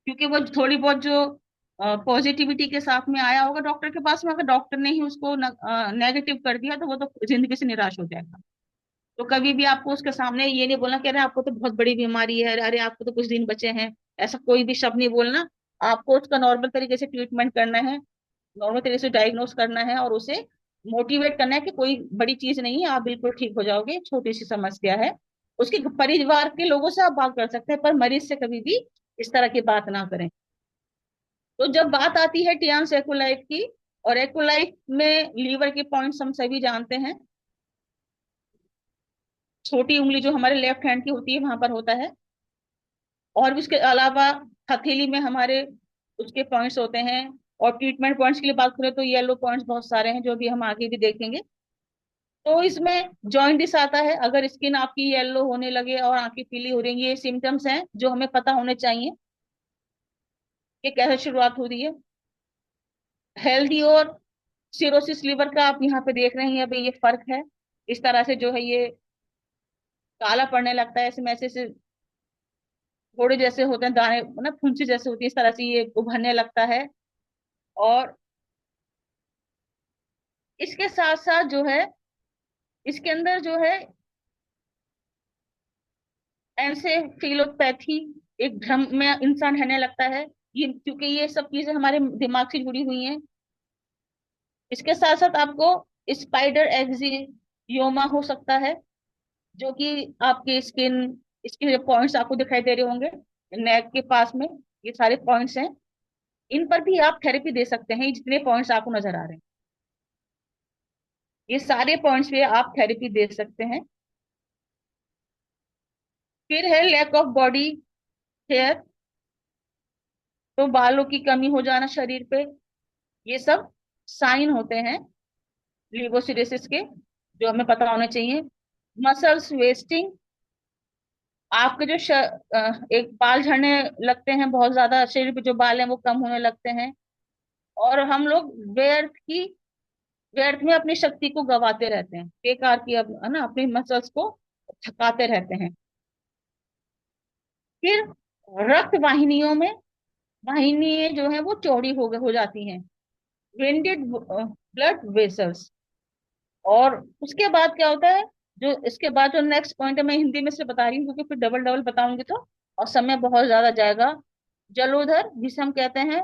क्योंकि वो थोड़ी बहुत जो पॉजिटिविटी के साथ में आया होगा डॉक्टर के पास में, अगर डॉक्टर ने ही उसको नेगेटिव कर दिया तो वो तो जिंदगी से निराश हो जाएगा। तो कभी भी आपको उसके सामने ये नहीं बोलना कि अरे आपको तो बहुत बड़ी बीमारी है, अरे आपको तो कुछ दिन बचे हैं, ऐसा कोई भी शब्द नहीं बोलना। आपको उसका नॉर्मल तरीके से ट्रीटमेंट करना है, नॉर्मल तरीके से डायग्नोस करना है, और उसे मोटिवेट करना है कि कोई बड़ी चीज नहीं है, आप बिल्कुल ठीक हो जाओगे, छोटी सी समस्या है। उसके परिवार के लोगों से आप बात कर सकते हैं, पर मरीज से कभी भी इस तरह की बात ना करें। तो जब बात आती है टियान एक्वलाइफ की, और एक्वलाइफ में लीवर के पॉइंट्स हम सभी जानते हैं। छोटी उंगली जो हमारे लेफ्ट हैंड की होती है वहां पर होता है। और भी उसके अलावा हथेली में हमारे उसके पॉइंट्स होते हैं। और ट्रीटमेंट पॉइंट्स की बात करें तो येलो पॉइंट्स बहुत सारे हैं, जो भी हम आगे भी देखेंगे। तो इसमें जॉइंटिस आता है। अगर स्किन आपकी येलो होने लगे और आंखें पीली हो रही है, ये सिम्टम्स हैं जो हमें पता होने चाहिए कि कैसे शुरुआत हो रही है। हेल्दी और सिरोसिस लिवर का आप यहाँ पे देख रहे हैं, अभी ये फर्क है। इस तरह से जो है ये काला पड़ने लगता है, इसमें ऐसे से थोड़े जैसे होते हैं दाने, मतलब फुंसी जैसे होती है, इस तरह से ये उभरने लगता है। और इसके साथ साथ जो है, इसके अंदर जो है एंसेफिलोपैथी, एक भ्रम में इंसान रहने लगता है। ये क्योंकि ये सब चीजें हमारे दिमाग से जुड़ी हुई हैं। इसके साथ साथ आपको स्पाइडर एक्जियोमा हो सकता है, जो कि आपके स्किन, इसके जो पॉइंट्स आपको दिखाई दे रहे होंगे नेक के पास में, ये सारे पॉइंट्स हैं, इन पर भी आप थेरेपी दे सकते हैं। ये जितने पॉइंट्स आपको नजर आ रहे हैं, ये सारे पॉइंट्स पे आप थेरेपी दे सकते हैं। फिर है लैक ऑफ बॉडी हेयर, तो बालों की कमी हो जाना शरीर पे, ये सब साइन होते हैं लिवोसिरोसिस के, जो हमें पता होने चाहिए। मसल्स वेस्टिंग, आपके जो एक बाल झड़ने लगते हैं बहुत ज्यादा, शरीर पे जो बाल हैं वो कम होने लगते हैं। और हम लोग व्यर्थ में अपनी शक्ति को गवाते रहते हैं, बेकार की अब है ना, अपनी मसल्स को थकाते रहते हैं। फिर रक्त वाहिनियों में, वाहिनी जो है वो चौड़ी हो जाती हैं, वेंडेड ब्लड वेसल्स। और उसके बाद क्या होता है, जो इसके बाद जो नेक्स्ट पॉइंट है, मैं हिंदी में से बता रही हूँ क्योंकि फिर डबल डबल बताऊंगी तो और समय बहुत ज्यादा जाएगा। जलोदर, जिसे हम कहते हैं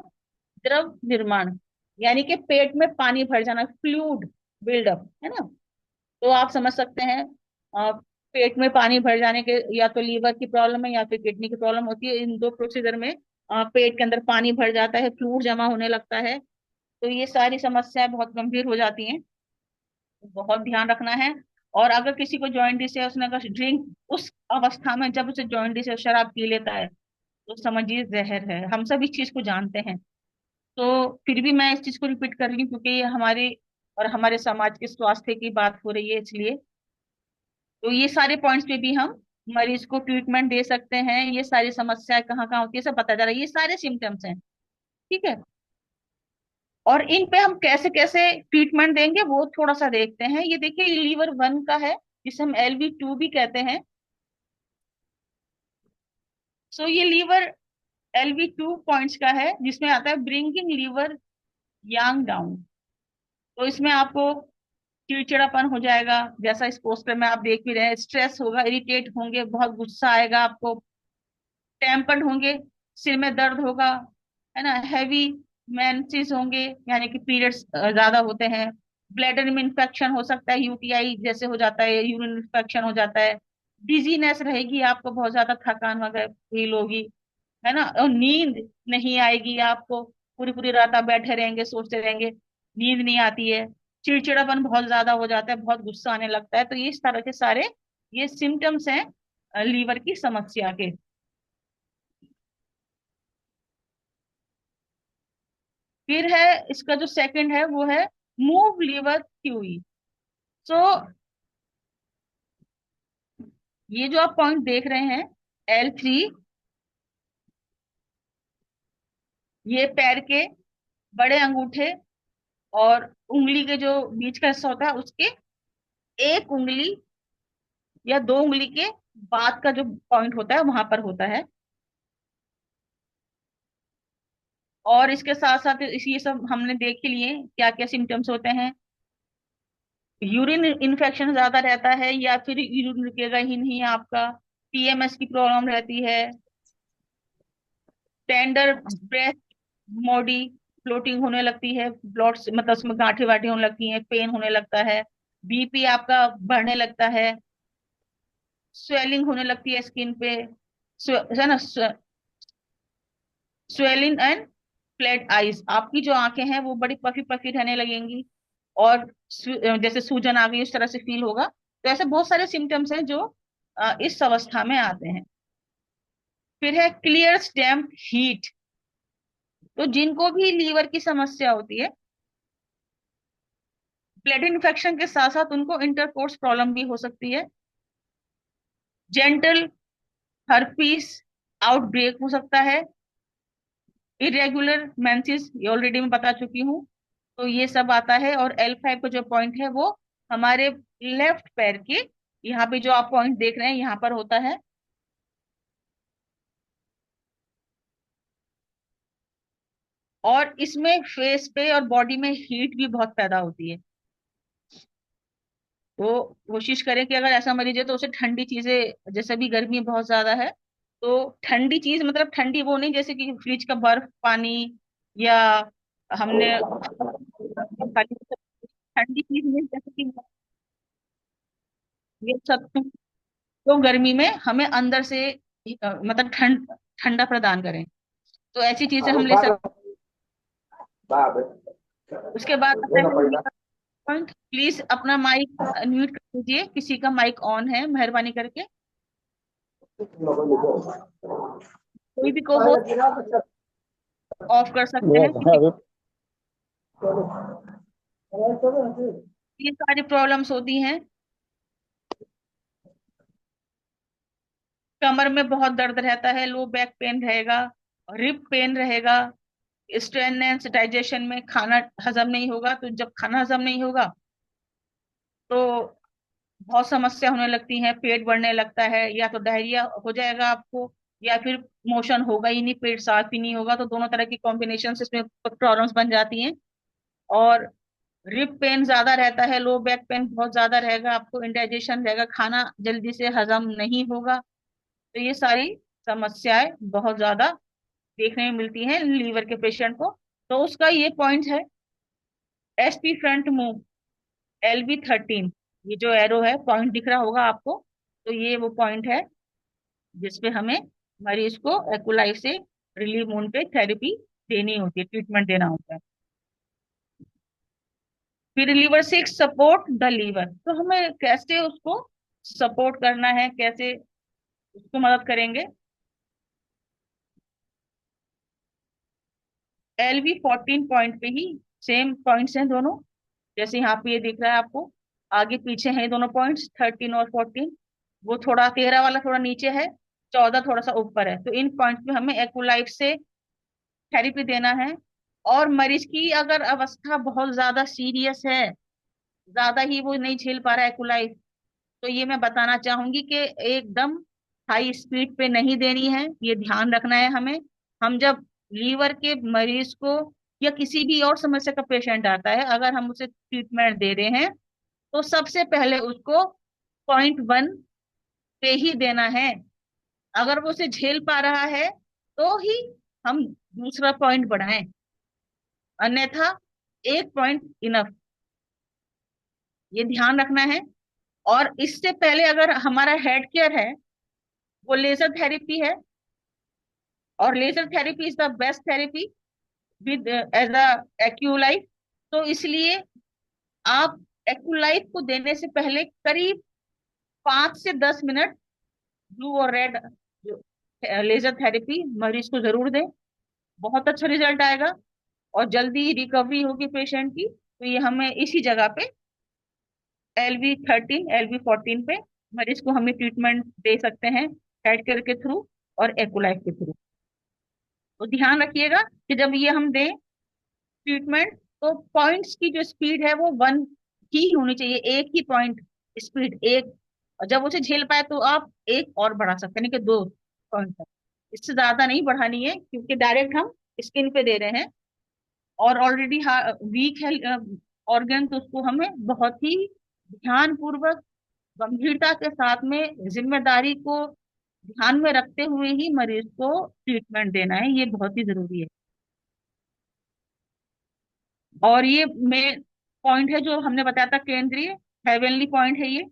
द्रव निर्माण, यानी कि पेट में पानी भर जाना, फ्लूइड बिल्डअप, है ना। तो आप समझ सकते हैं पेट में पानी भर जाने के, या तो लीवर की प्रॉब्लम है या फिर किडनी की प्रॉब्लम होती है। इन दो प्रोसीजर में पेट के अंदर पानी भर जाता है, फ्लूइड जमा होने लगता है। तो ये सारी समस्याएं बहुत गंभीर हो जाती हैं, बहुत ध्यान रखना है। और अगर किसी को जॉइंटिस है, उसने अगर ड्रिंक उस अवस्था में जब उसे जॉइंटिस है शराब पी लेता है, तो समझिए जहर है। हम सब इस चीज को जानते हैं। तो फिर भी मैं इस चीज को रिपीट कर रही हूँ क्योंकि ये हमारे और हमारे समाज के स्वास्थ्य की बात हो रही है, इसलिए। तो ये सारे पॉइंट्स पे भी हम मरीज को ट्रीटमेंट दे सकते हैं। ये सारी समस्याएं कहाँ कहाँ होती है सब पता चला, ये सारे सिम्टम्स हैं, ठीक है। और इन पे हम कैसे कैसे ट्रीटमेंट देंगे वो थोड़ा सा देखते हैं। ये देखिए, लीवर वन का है, जिसे हम LV2 भी कहते हैं। सो ये लीवर LV2 पॉइंट्स का है, जिसमें आता है ब्रिंगिंग लीवर यांग डाउन। तो इसमें आपको चिड़चिड़ापन हो जाएगा, जैसा इस पोस्टर में आप देख भी रहे हैं, स्ट्रेस होगा, इरिटेट होंगे, बहुत गुस्सा आएगा आपको, टेम्पर्ड होंगे, सिर में दर्द होगा, है ना, हैवी मेंसेस होंगे, यानी कि पीरियड्स ज्यादा होते हैं। ब्लैडर में इंफेक्शन हो सकता है, UTI जैसे हो जाता है, यूरिन इंफेक्शन हो जाता है। डिजीनेस रहेगी, आपको बहुत ज्यादा थकान वगैरह फील होगी, है ना। और नींद नहीं आएगी आपको, पूरी पूरी रात आप बैठे रहेंगे, सोचते रहेंगे, नींद नहीं आती है। चिड़चिड़ापन बहुत ज्यादा हो जाता है, बहुत गुस्सा आने लगता है। तो ये इस तरह के सारे ये सिम्टम्स हैं लीवर की समस्या के। फिर है इसका जो सेकंड है वो है मूव लीवर क्यूई। सो ये जो आप पॉइंट देख रहे हैं, L3, ये पैर के बड़े अंगूठे और उंगली के जो बीच का हिस्सा होता है, उसके एक उंगली या दो उंगली के बाद का जो पॉइंट होता है वहां पर होता है। और इसके साथ साथ इस ये सब हमने देख ही लिए क्या क्या सिम्टम्स होते हैं। यूरिन इन्फेक्शन ज्यादा रहता है, या फिर यूरिन रुकेगा ही नहीं आपका। PMS की प्रॉब्लम रहती है। टेंडर ब्रेस्ट बॉडी, फ्लोटिंग होने लगती है, ब्लड मतलब उसमें गांठें वाठें होने लगती हैं, पेन होने लगता है, BP आपका बढ़ने लगता है, स्वेलिंग होने लगती है स्किन पे, है ना, स्वेलिंग एंड फ्लैट आईज, आपकी जो आंखें हैं वो बड़ी पफी पफी रहने लगेंगी। और जैसे सूजन आ गई इस तरह से फील होगा। तो ऐसे बहुत सारे सिम्टम्स हैं जो इस अवस्था में आते हैं। फिर है क्लियर स्टैम्प हीट, तो जिनको भी लीवर की समस्या होती है, ब्लड इन्फेक्शन के साथ साथ उनको इंटरकोर्स प्रॉब्लम भी हो सकती है। जेंटल हर्पीस आउटब्रेक हो सकता है। इरेगुलर मेंसेस, ये ऑलरेडी मैं बता चुकी हूँ। तो ये सब आता है। और L5 का जो पॉइंट है वो हमारे लेफ्ट पैर के यहाँ पे जो आप पॉइंट देख रहे हैं यहाँ पर होता है। और इसमें फेस पे और बॉडी में हीट भी बहुत पैदा होती है। तो कोशिश करें कि अगर ऐसा मरीज है तो उसे ठंडी चीजें, जैसे भी गर्मी बहुत ज्यादा है, तो ठंडी चीज, मतलब ठंडी वो नहीं जैसे कि फ्रिज का बर्फ पानी, या हमने ठंडी चीज में जैसे कि ये सब, तो गर्मी में हमें अंदर से मतलब ठंडा प्रदान करें, तो ऐसी चीजें हम ले सकते हैं। उसके बाद आता है लीवर पॉइंट। प्लीज अपना माइक म्यूट कर दीजिए, किसी का माइक ऑन है मेहरबानी करके, कोई भी को होस्ट ऑफ कर सकते हैं किसी। ये सारी प्रॉब्लम्स होती हैं, कमर में बहुत दर्द रहता है, लो बैक पेन रहेगा, रिप पेन रहेगा, स्ट्रेननेस डाइजेशन में, खाना हजम नहीं होगा, तो जब खाना हजम नहीं होगा तो बहुत समस्या होने लगती है, पेट बढ़ने लगता है, या तो डायरिया हो जाएगा आपको, या फिर मोशन होगा ही नहीं, पेट साफ ही नहीं होगा, तो दोनों तरह की कॉम्बिनेशन इसमें प्रॉब्लम्स बन जाती हैं। और रिप पेन ज्यादा रहता है, लो बैक पेन बहुत ज्यादा रहेगा, आपको इंडाइजेशन रहेगा, खाना जल्दी से हजम नहीं होगा। तो ये सारी समस्याएं बहुत ज्यादा देखने में मिलती हैं लीवर के पेशेंट को। तो उसका ये पॉइंट है, एसपी फ्रंट मूव, LV13, ये जो एरो है पॉइंट दिख रहा होगा आपको, तो ये वो पॉइंट है जिसपे हमें मरीज को एक्युलाइफ से रिलीव मून पे थेरेपी देनी होती है, ट्रीटमेंट देना होता है। फिर लीवर 6, सपोर्ट द लीवर, तो हमें कैसे उसको सपोर्ट करना है, कैसे उसको मदद करेंगे। LV14 पॉइंट पे ही सेम पॉइंट्स हैं दोनों, जैसे यहाँ पे ये दिख रहा है आपको, आगे पीछे हैं ये दोनों पॉइंट्स 13 और 14। वो थोड़ा 13 वाला थोड़ा नीचे है, 14 थोड़ा सा ऊपर है, तो इन पॉइंट्स पे हमें एक्यूलाइफ से थेरेपी देना है। और मरीज की अगर अवस्था बहुत ज्यादा सीरियस है, ज्यादा ही वो नहीं झेल पा रहा है एक्यूलाइफ, तो ये मैं बताना चाहूंगी कि एकदम हाई स्पीड पे नहीं देनी है, ये ध्यान रखना है हमें। हम जब लीवर के मरीज को या किसी भी और समस्या का पेशेंट आता है, अगर हम उसे ट्रीटमेंट दे रहे हैं, तो सबसे पहले उसको पॉइंट 1 पे ही देना है। अगर वो उसे झेल पा रहा है तो ही हम दूसरा पॉइंट बढ़ाएं, अन्यथा एक पॉइंट इनफ, ये ध्यान रखना है। और इससे पहले अगर हमारा हेड केयर है, वो लेजर थेरेपी है, और laser therapy is the best therapy with as a AcuLife. तो इसलिए आप एक्यूलाइफ को देने से पहले करीब 5 से 10 मिनट ब्लू और रेड लेजर थेरेपी मरीज को जरूर दें, बहुत अच्छा रिजल्ट आएगा और जल्दी रिकवरी होगी पेशेंट की। तो ये हमें इसी जगह पे LV13 LV14 पे मरीज को हमें ट्रीटमेंट दे सकते हैं, हेड केयर के थ्रू और एक्यूलाइफ के थ्रू। तो ध्यान रखिएगा कि जब ये हम दें ट्रीटमेंट, तो पॉइंट्स की जो स्पीड है वो 1 ही होनी चाहिए, एक ही पॉइंट स्पीड, एक। और जब उसे झेल पाए तो आप एक और बढ़ा सकते हैं, नहीं कि 2 पॉइंट तक, इससे ज्यादा नहीं बढ़ानी है, क्योंकि डायरेक्ट हम स्किन पे दे रहे हैं, और ऑलरेडी वीक है ऑर्गन, तो उसको हमें बहुत ही ध्यान पूर्वक, गंभीरता के साथ में, जिम्मेदारी को ध्यान में रखते हुए ही मरीज को ट्रीटमेंट देना है, ये बहुत ही जरूरी है। और ये मेन पॉइंट है जो हमने बताया था, केंद्रीय हेवनली पॉइंट है ये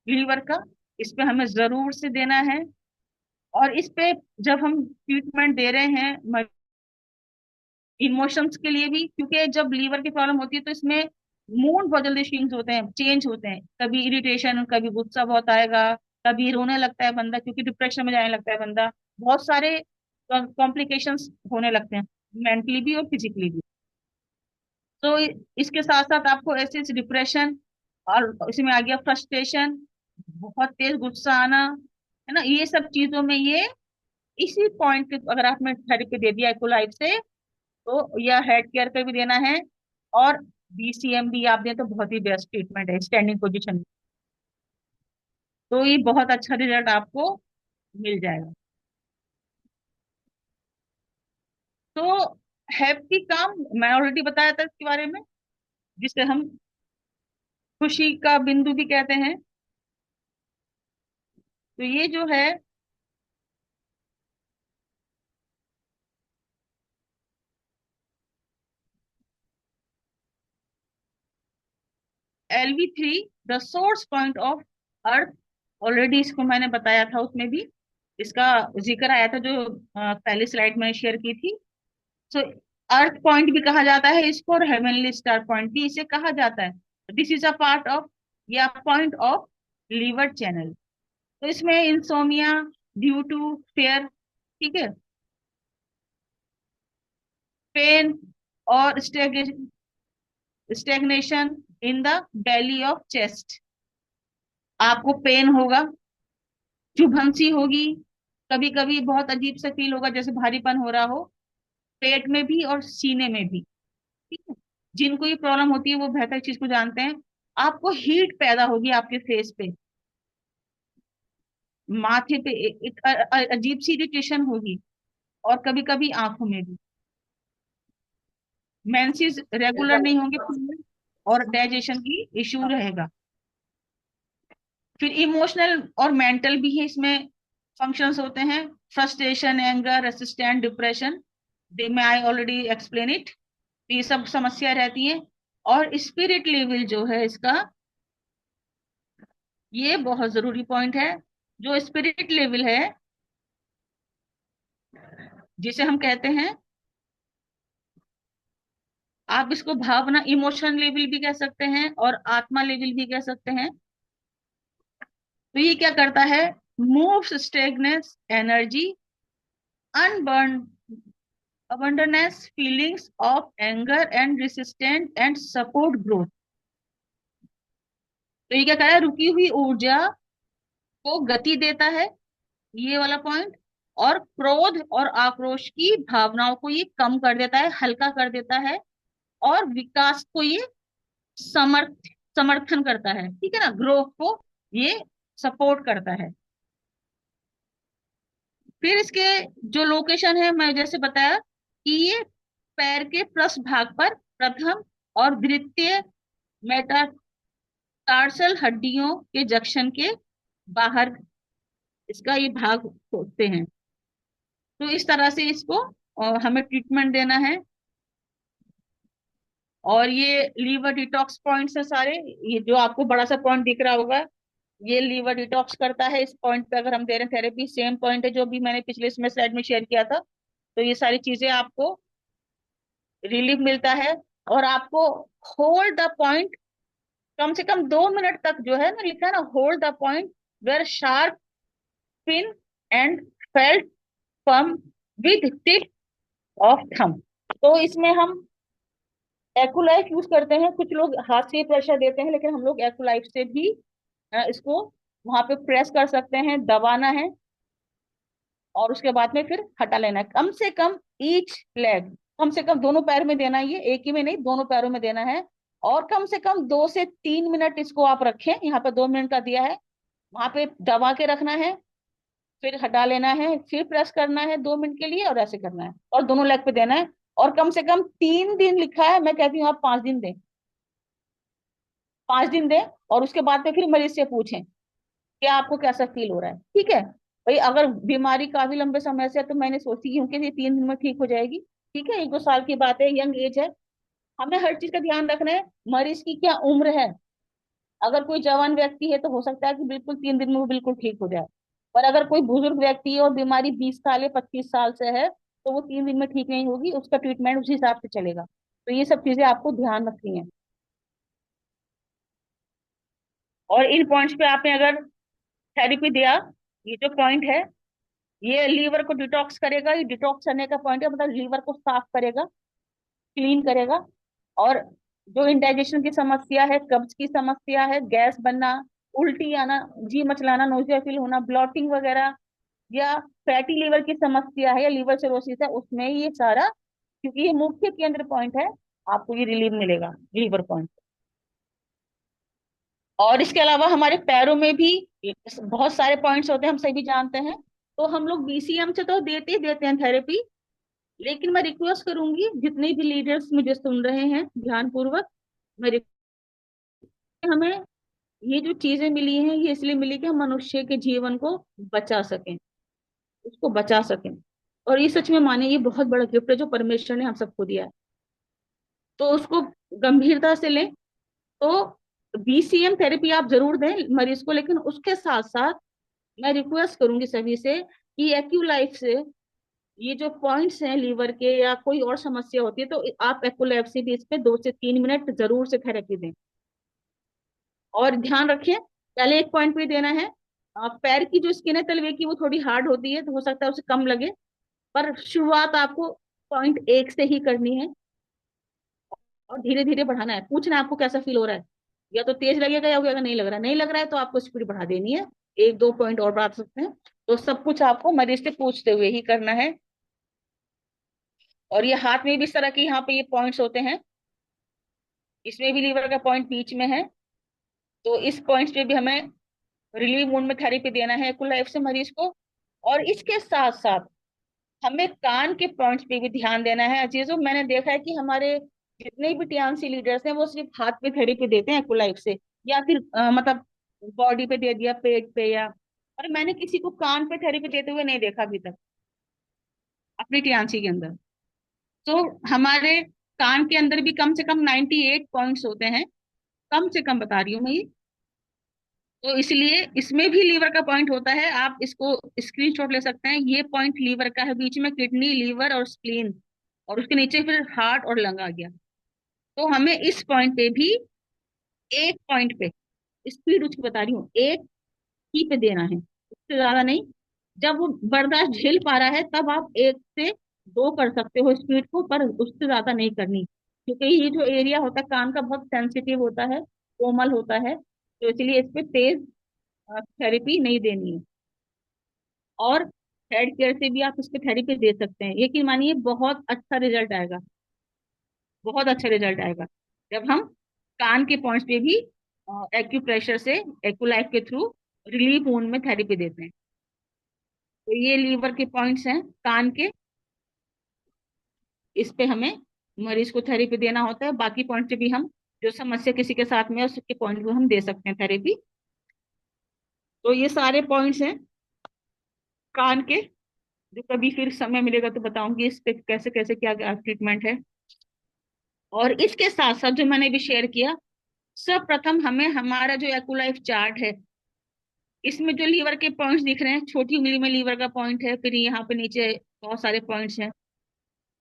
लीवर का, इस पे हमें जरूर से देना है। और इस पे जब हम ट्रीटमेंट दे रहे हैं इमोशंस के लिए भी, क्योंकि जब लीवर की प्रॉब्लम होती है तो इसमें मूड बहुत जल्दी स्विंग्स होते हैं, चेंज होते हैं, कभी इरिटेशन, कभी गुस्सा बहुत आएगा, कभी रोने लगता है बंदा, क्योंकि डिप्रेशन में जाने लगता है बंदा, बहुत सारे कॉम्प्लिकेशंस होने लगते हैं, मेंटली भी और फिजिकली भी। तो इसके साथ साथ आपको ऐसे डिप्रेशन, और इसमें आ गया फ्रस्ट्रेशन, बहुत तेज गुस्सा आना, है ना, ये सब चीजों में ये इसी पॉइंट पे अगर आपने थेरेपी दे दिया इकोलाइफ से, तो यह हेड केयर का भी देना है। और BCM भी आप दें तो बहुत ही बेस्ट ट्रीटमेंट है स्टैंडिंग पोजीशन में, तो ये बहुत अच्छा रिजल्ट आपको मिल जाएगा। तो हैप्पी काम मैं ऑलरेडी बताया था इसके बारे में, जिसे हम खुशी का बिंदु भी कहते हैं। तो ये जो है, LV3 the source point of earth, already इसको मैंने बताया था, उसमें भी इसका जिक्र आया था जो पहली स्लाइड में शेयर की थी। सो अर्थ पॉइंट भी कहा जाता है इसको, और हेवनली स्टार पॉइंट भी इसे कहा जाता है। This is a part of या पॉइंट ऑफ लीवर चैनल। तो इसमें इंसोमिया ड्यू टू फेयर, ठीक है, पेन और stagnation in the belly of chest, आपको पेन होगा, चुभन होगी, कभी कभी बहुत अजीब सा फील होगा जैसे भारीपन हो रहा हो, पेट में भी और सीने में भी, ठीक है। जिनको ये प्रॉब्लम होती है वो बेहतर चीज को जानते हैं। आपको हीट पैदा होगी आपके फेस पे, माथे पे एक अजीब सी इरिटेशन होगी, और कभी कभी आंखों में भी। मेंसेस रेगुलर नहीं होंगे, और डाइजेशन की इश्यू रहेगा। फिर इमोशनल और मेंटल भी है इसमें फंक्शंस होते हैं, फ्रस्ट्रेशन, एंगर, रेसिस्टेंट, डिप्रेशन, दे में आई ऑलरेडी एक्सप्लेन इट। ये सब समस्या रहती है। और स्पिरिट लेवल जो है इसका, ये बहुत जरूरी पॉइंट है। जो स्पिरिट लेवल है, जिसे हम कहते हैं, आप इसको भावना, इमोशन लेवल भी कह सकते हैं और आत्मा लेवल भी कह सकते हैं। तो ये क्या करता है, moves stagnant energy, unburden abundance, feelings of anger and resistance and support growth। तो ये क्या कर रहा है, रुकी हुई ऊर्जा को गति देता है, ये वाला पॉइंट। और क्रोध और आक्रोश की भावनाओं को ये कम कर देता है, हल्का कर देता है। और विकास को ये समर्थन करता है, ठीक है ना, ग्रोथ को ये सपोर्ट करता है। फिर इसके जो लोकेशन है, मैं जैसे बताया कि ये पैर के पृष्ठ भाग पर प्रथम और द्वितीय मेटाटार्सल हड्डियों के जंक्शन के बाहर इसका ये भाग होते हैं। तो इस तरह से इसको हमें ट्रीटमेंट देना है। और ये लीवर डिटॉक्स पॉइंट्स है सारे, ये जो आपको बड़ा सा पॉइंट दिख रहा होगा, ये लीवर डिटॉक्स करता है। इस पॉइंट पे अगर हम दे रहे हैं थेरेपी, सेम पॉइंट है जो भी मैंने पिछले इसमें स्लाइड में शेयर किया था। तो ये सारी चीजें आपको रिलीफ मिलता है। और आपको होल्ड द पॉइंट कम से कम 2 मिनट तक, जो है ना लिखा है ना, hold the point where sharp pin and felt firm with tip of thumb. तो इसमें हम एक्यूलाइफ यूज करते हैं, कुछ लोग हाथ से प्रेशर देते हैं, लेकिन हम लोग एक्यूलाइफ से भी इसको वहां पे प्रेस कर सकते हैं, दबाना है, और उसके बाद में फिर हटा लेना है। कम से कम ईच लेग, कम से कम दोनों पैर में देना है, ये एक ही में नहीं, दोनों पैरों में देना है। और कम से कम 2 से 3 मिनट इसको आप रखें, यहाँ पे 2 मिनट का दिया है, वहां पे दबा के रखना है, फिर हटा लेना है, फिर प्रेस करना है 2 मिनट के लिए, और ऐसे करना है, और दोनों लेग पे देना है। और कम से कम 3 दिन लिखा है, मैं कहती हूँ आप 5 दिन दें, 5 दिन दें। और उसके बाद में फिर मरीज से पूछें कि आपको कैसा फील हो रहा है, ठीक है। भाई अगर बीमारी काफी लंबे समय से है तो मैंने सोची हूँ कि ये 3 दिन में ठीक हो जाएगी, ठीक है, 1-2 साल की बात है, यंग एज है। हमें हर चीज का ध्यान रखना है, मरीज की क्या उम्र है। अगर कोई जवान व्यक्ति है तो हो सकता है कि बिल्कुल 3 दिन में वो बिल्कुल ठीक हो जाए। पर अगर कोई बुजुर्ग व्यक्ति है और बीमारी 20 साल या 25 साल से है, तो वो 3 दिन में ठीक नहीं होगी, उसका ट्रीटमेंट उस हिसाब से चलेगा। तो ये सब चीजें आपको ध्यान रखनी है। और इन पॉइंट्स पे आपने अगर थेरेपी दिया, ये जो पॉइंट है, ये लीवर को डिटॉक्स करेगा, ये डिटॉक्स करने का पॉइंट है, मतलब लीवर को साफ करेगा, क्लीन करेगा। और जो इंडाइजेशन की समस्या है, कब्ज की समस्या है, गैस बनना, उल्टी आना, जी मचलाना, नोजिया फील होना, ब्लॉटिंग वगैरह, या फैटी लीवर की समस्या है, या लीवर सिरोसिस है, उसमें ये सारा, क्योंकि ये मुख्य केंद्र पॉइंट है, आपको ये रिलीफ मिलेगा लीवर पॉइंट। और इसके अलावा हमारे पैरों में भी बहुत सारे पॉइंट्स होते हैं, हम सभी जानते हैं। तो हम लोग BCM से तो देते ही देते हैं थेरेपी, लेकिन मैं रिक्वेस्ट करूंगी जितने भी लीडर्स मुझे सुन रहे हैं ध्यान पूर्वक, मैं हमें ये जो चीजें मिली हैं ये इसलिए मिली कि हम मनुष्य के जीवन को बचा सकें, उसको बचा सकें। और ये सच में माने, ये बहुत बड़ा गिफ्ट है जो परमेश्वर ने हम सबको दिया है। तो उसको गंभीरता से लें। तो बीसीएम थेरेपी आप जरूर दें मरीज को, लेकिन उसके साथ साथ मैं रिक्वेस्ट करूंगी सभी से कि एक्यूलाइफ से ये जो पॉइंट्स हैं लीवर के या कोई और समस्या होती है, तो आप एक्यूलाइफ से भी इस पे 2 से 3 मिनट जरूर से थेरेपी दें। और ध्यान रखें, पहले एक पॉइंट पे देना है। पैर की जो स्किन है तलवे की, वो थोड़ी हार्ड होती है, तो हो सकता है उसे कम लगे, पर शुरुआत आपको पॉइंट 1 से ही करनी है और धीरे धीरे बढ़ाना है। पूछना है आपको कैसा फील हो रहा है, या तो तेज लगेगा या नहीं लग रहा है, नहीं लग रहा है तो आपको स्पीड बढ़ा देनी है, 1-2 पॉइंट और बढ़ा सकते हैं। तो सब कुछ आपको मरीज से पूछते हुए ही करना है। और ये हाथ में भी इस तरह के यहाँ पे ये पॉइंट्स होते हैं, इसमें भी लीवर का पॉइंट बीच में है, तो इस पॉइंट्स पे भी हमें रिलीव मूड में थेरेपी देना है कुल लाइफ से मरीज को। और इसके साथ साथ हमें कान के पॉइंट्स पे भी ध्यान देना है अजीजों। मैंने देखा है कि हमारे जितने भी टीएमसी लीडर्स हैं वो सिर्फ हाथ पे थेरेपी देते हैं कुलाइफ से, या फिर मतलब बॉडी पे दे दिया, पेट पे, या और मैंने किसी को कान पे थेरेपी देते हुए नहीं देखा अभी तक अपनी टीएमसी के अंदर। तो हमारे कान के अंदर भी कम से कम 98 पॉइंट्स होते हैं, कम से कम बता रही हूँ मैं ये। तो इसलिए इसमें भी लीवर का पॉइंट होता है, आप इसको स्क्रीनशॉट ले सकते हैं। ये पॉइंट लीवर का है, बीच में किडनी, लीवर और स्प्लीन, और उसके नीचे फिर हार्ट और लंग आ गया। तो हमें इस पॉइंट पे भी एक पॉइंट पे, स्पीड उसकी बता रही हूँ, एक ही पे देना है, उससे ज्यादा नहीं। जब वो बर्दाश्त झेल पा रहा है तब आप 1 से 2 कर सकते हो स्पीड को, पर उससे ज्यादा नहीं करनी, क्योंकि ये जो एरिया होता है कान का बहुत सेंसिटिव होता है, कोमल होता है, तो इसलिए इस पे तेज थेरेपी नहीं देनी है। और हेड केयर से भी आप इसके थेरेपी दे सकते हैं, यकीन मानिए बहुत अच्छा रिजल्ट आएगा, बहुत अच्छा रिजल्ट आएगा जब हम कान के पॉइंट्स पे भी एक्यूप्रेशर से, एक्यूलाइफ के थ्रू रिलीफ मूड में थेरेपी देते हैं। तो ये लीवर के पॉइंट्स हैं कान के, इस पे हमें मरीज को थेरेपी देना होता है। बाकी पॉइंट पे भी हम जो समस्या किसी के साथ में है उसके पॉइंट पे हम दे सकते हैं थेरेपी। तो ये सारे पॉइंट्स हैं कान के, जो कभी फिर समय मिलेगा तो बताऊंगी इस पे कैसे कैसे क्या क्या ट्रीटमेंट है। और इसके साथ साथ जो मैंने भी शेयर किया, सब प्रथम हमें हमारा जो एक्यूलाइफ चार्ट है, इसमें जो लीवर के पॉइंट्स दिख रहे हैं, छोटी उंगली में लीवर का पॉइंट है, फिर यहाँ पे नीचे बहुत सारे पॉइंट्स हैं,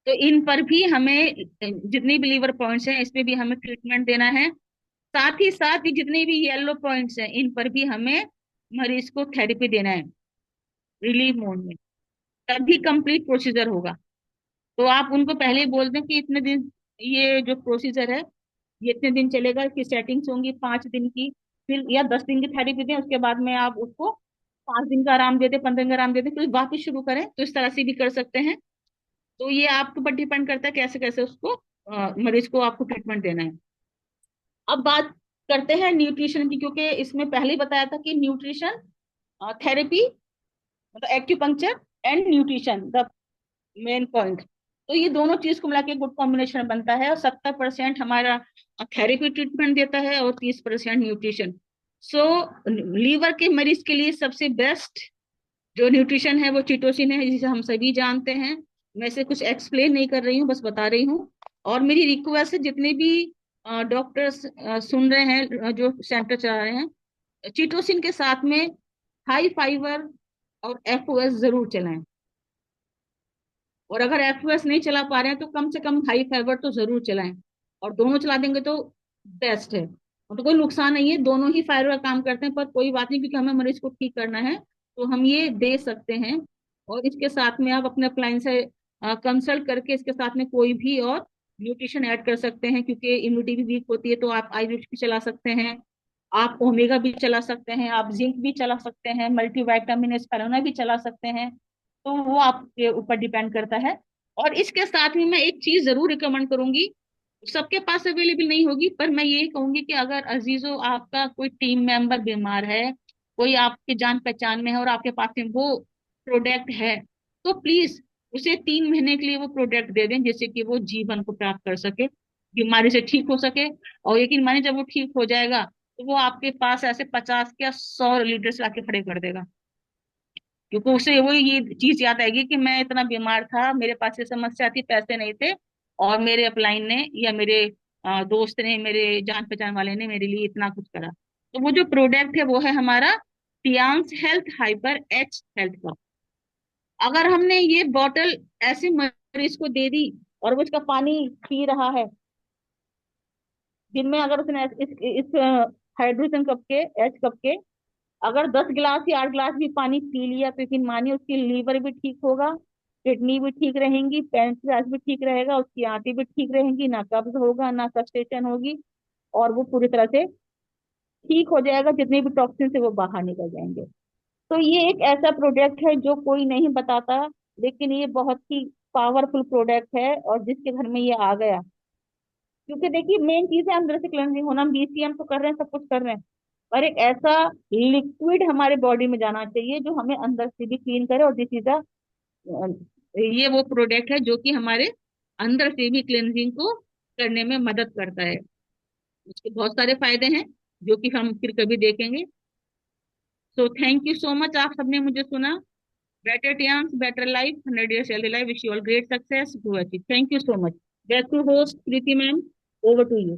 तो इन पर भी हमें जितने भी लीवर पॉइंट्स हैं इस पे भी हमें ट्रीटमेंट देना है। साथ ही साथ ये जितने भी येलो पॉइंट्स हैं इन पर भी हमें मरीज को थेरेपी देना है रिलीफ मोड में, तभी कंप्लीट प्रोसीजर होगा। तो आप उनको पहले ही बोल दें कि इतने दिन ये जो प्रोसीजर है ये इतने दिन चलेगा, इसकी सेटिंग्स होंगी 5 दिन की, फिर या 10 दिन की थेरेपी दें, उसके बाद में आप उसको 5 दिन का आराम दे दें, 15 दिन का आराम दे दें, फिर वापिस शुरू करें, तो इस तरह से भी कर सकते हैं। तो ये आपके ऊपर डिपेंड करता है कैसे कैसे उसको मरीज को आपको ट्रीटमेंट देना है। अब बात करते हैं न्यूट्रिशन की, क्योंकि इसमें पहले ही बताया था कि न्यूट्रिशन थेरेपी, मतलब acupuncture and nutrition the main point, तो ये दोनों चीज को मिला के गुड कॉम्बिनेशन बनता है, और 70% हमारा थेरेपी ट्रीटमेंट देता है और 30% न्यूट्रिशन। सो लीवर के मरीज के लिए सबसे बेस्ट जो न्यूट्रिशन है वो चिटोसिन है, जिसे हम सभी जानते हैं। मैं इसे कुछ एक्सप्लेन नहीं कर रही हूँ, बस बता रही हूँ। और मेरी रिक्वेस्ट है, जितने भी डॉक्टर्स सुन रहे हैं, जो सेंटर चला रहे हैं, चिटोसिन के साथ में हाई फाइबर और एफओएस जरूर चलाएं। और अगर एफओएस नहीं चला पा रहे हैं तो कम से कम हाई फाइबर तो जरूर चलाएं, और दोनों चला देंगे तो बेस्ट है। और तो कोई नुकसान नहीं है, दोनों ही फाइबर का काम करते हैं, पर कोई बात नहीं, क्योंकि हमें मरीज को ठीक करना है तो हम ये दे सकते हैं। और इसके साथ में आप अपने अप्लायंस से कंसल्ट करके इसके साथ में कोई भी और न्यूट्रिशन ऐड कर सकते हैं, क्योंकि इम्यूनिटी भी वीक होती है, तो आप आयुर्वेद भी चला सकते हैं, आप ओमेगा भी चला सकते हैं, आप जिंक भी चला सकते हैं, मल्टीविटामिन एस्पेरुलिना भी चला सकते हैं। तो वो आपके ऊपर डिपेंड करता है। और इसके साथ में मैं एक चीज जरूर रिकमेंड करूंगी, सबके पास अवेलेबल नहीं होगी, पर मैं ये कहूंगी कि अगर अजीजों आपका कोई टीम मेंबर बीमार है, कोई आपके जान पहचान में है और आपके पास में वो प्रोडक्ट है, तो प्लीज उसे 3 महीने के लिए वो प्रोडक्ट दे दें, जिससे कि वो जीवन को प्राप्त कर सके, बीमारी से ठीक हो सके। और यकीन मानिए जब वो ठीक हो जाएगा तो वो आपके पास ऐसे 50 या 100 लीटर से आके खड़े कर देगा, क्योंकि उसे वो ये चीज याद आएगी कि मैं इतना बीमार था, मेरे पास ये समस्या थी, पैसे नहीं थे, और मेरे अपलाइन ने या मेरे दोस्त ने, मेरे जान पहचान वाले ने मेरे लिए इतना कुछ करा। तो वो जो प्रोडक्ट है वो है हमारा Tiens health hyper H health का। अगर हमने ये बॉटल ऐसे मरीज को दे दी और वो उसका पानी पी रहा है दिन में, अगर उसने इस हाइड्रोजन कप के, एच कप के, अगर 10 गिलास या 8 गिलास भी पानी पी लिया तो यकीन मानिए उसकी लीवर भी ठीक होगा, किडनी भी ठीक रहेंगी, पैंक्रियास भी ठीक रहेगा, उसकी आंतें भी ठीक रहेंगी, ना कब्ज होगा ना सस्टेशन होगी, और वो पूरी तरह से ठीक हो जाएगा, जितने भी टॉक्सिन से वो बाहर निकल जाएंगे। तो ये एक ऐसा प्रोडक्ट है जो कोई नहीं बताता, लेकिन ये बहुत ही पावरफुल प्रोडक्ट है, और जिसके घर में ये आ गया, क्योंकि देखिए मेन चीज है अंदर से क्लेंजिंग होना। हम बीसीएम तो कर रहे हैं, सब कुछ कर रहे हैं, पर एक ऐसा लिक्विड हमारे बॉडी में जाना चाहिए जो हमें अंदर से भी क्लीन करे, और दिस इज अ, ये वो प्रोडक्ट है जो कि हमारे अंदर से भी क्लेंजिंग को करने में मदद करता है। उसके बहुत सारे फायदे हैं जो कि हम फिर कभी देखेंगे। So thank you so much, आप सबने मुझे सुना। Better Tiens better life, 100 years healthy life, wish you all great success, do achieve. Thank you so much. Back to host Preeti ma'am, over to you.